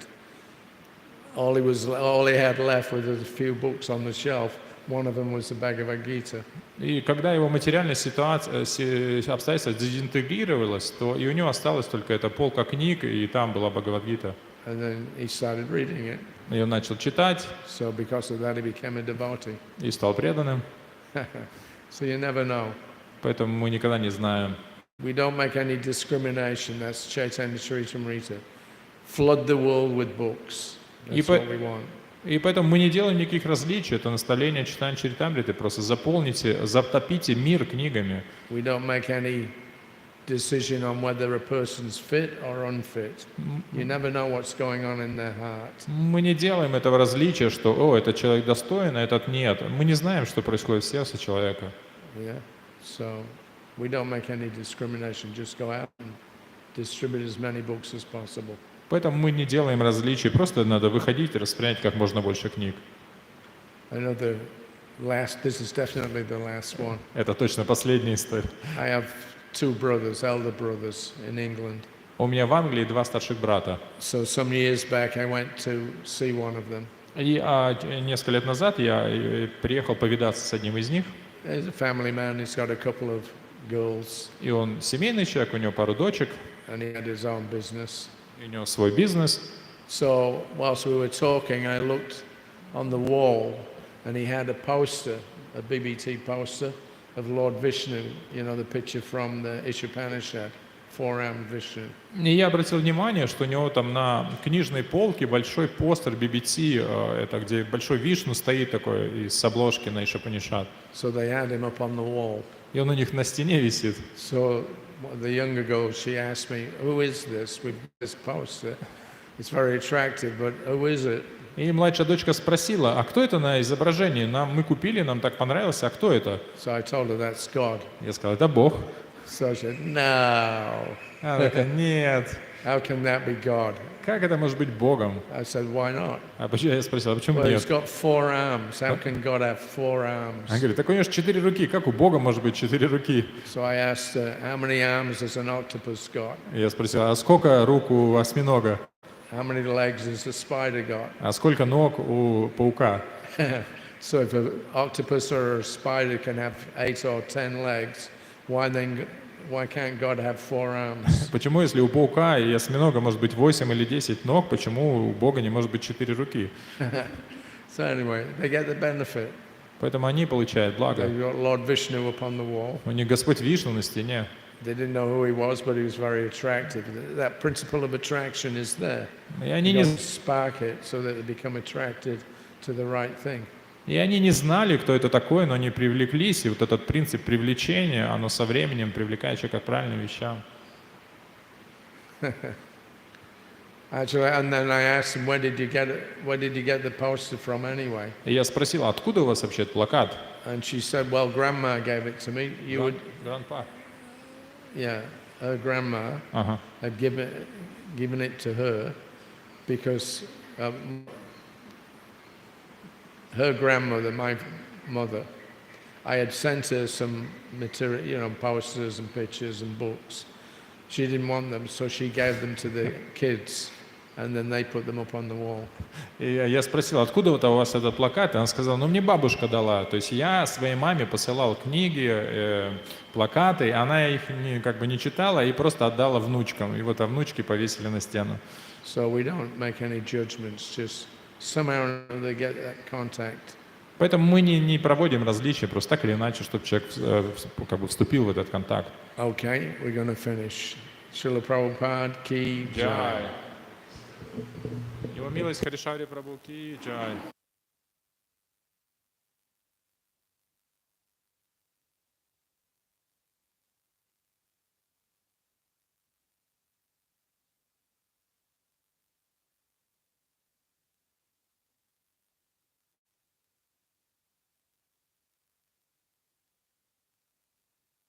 all he had left was a few books on the shelf. One of them was the Bhagavad Gita. И когда его материальная ситуация, обстоятельства дезинтегрировалась, то и у него осталась только эта полка книг, и там была Бхагавад-гита. And then he started reading it. И он начал читать, So because of that he became a devotee. и стал преданным. So you never know. Поэтому мы никогда не знаем. We don't make any discrimination. That's Chaitanya Charitamrita. Flood the world with books. That's what we want. И поэтому мы не делаем никаких различий. Это наставление Чайтаньи Чаритамриты. Просто затопите мир книгами. We don't make any decision on whether a person's fit or unfit. You never know what's going on in their heart. Мы не делаем этого различия, что, этот человек достоин, а этот нет. Мы не знаем, что происходит в сердце человека. Yeah. So we don't make any discrimination. Just go out and distribute as many books as possible. Поэтому мы не делаем различий. Просто надо выходить и распространять как можно больше книг. I know this is definitely the last one. Это точно последняя история. I have two brothers, elder brothers in England. У меня в Англии 2 старших брата. So some years back I went to see one of them. И несколько лет назад я приехал повидаться с одним из них. He's a family man, he's got a couple of girls. И он семейный человек, у него пару дочек. And he had his own business. У него свой бизнес. So whilst we were talking, I looked on the wall and he had a poster, a BBT poster of Lord Vishnu, you know, the picture from the Ishopanishad, 4-armed Vishnu. И я обратил внимание, что у него там на книжной полке большой постер BBT, это где большой Вишну стоит такой из обложки на Ишопанишад. So they had him up on the wall. И он у них на стене висит. So the younger girl, she asked me, who is this with this poster? It's very attractive, but who is it? И младшая дочка спросила, а кто это на изображении? Мы купили, нам так понравилось, а кто это? So I told her that's God. Я сказал, это Бог. So she said, no. Она такая, нет. How can that be God? Как это может быть Богом? I said, why not? А почему я спросил, а почему Well, he's нет? got 4 arms. How can God have 4 Он arms? говорит, так у него же 4 руки, как у Бога может быть 4 руки? So I asked, how many arms has an octopus got? Я спросил, а сколько рук у осьминога? How many legs has a spider got? А сколько ног у паука? So if an octopus or a spider can have 8 or 10 legs, why can't God have 4 arms? Почему, если у паука и осьминога может быть 8 или 10 ног, почему у Бога не может быть 4 руки? So anyway, they get the benefit. Поэтому они получают благо. They've got Lord Vishnu upon the wall. У них Господь Вишну на стене. They didn't know who he was, but he was very attractive. That principle of attraction is there. И они You не, don't spark it so that they become attracted to the right thing. и они не знали, кто это такой, но они привлеклись. И вот этот принцип привлечения, оно со временем привлекает человека к правильным вещам. Actually, and then I asked him, where did you get the poster from anyway? И я спросил, откуда у вас вообще этот плакат? And she said, well, Grandma gave it to me. Грандпа. Yeah, her grandma Ага. had given it to her because her grandmother, my mother, I had sent her some material, posters and pictures and books. She didn't want them, so she gave them to the kids, and then they put them up on the wall. И я спросил, откуда вот у вас этот плакат? И она сказала, ну мне бабушка дала. То есть я своей маме посылал книги, плакаты, и она их не читала и просто отдала внучкам. И вот внучки повесили на стену. So we don't make any judgments, just somehow they get that contact. Поэтому мы не проводим различия, просто так или иначе, чтобы человек вступил в этот контакт. Okay, we're going to finish. Srila Prabhupada ki jai. Его милость Хари Шаури Прабху ки джай.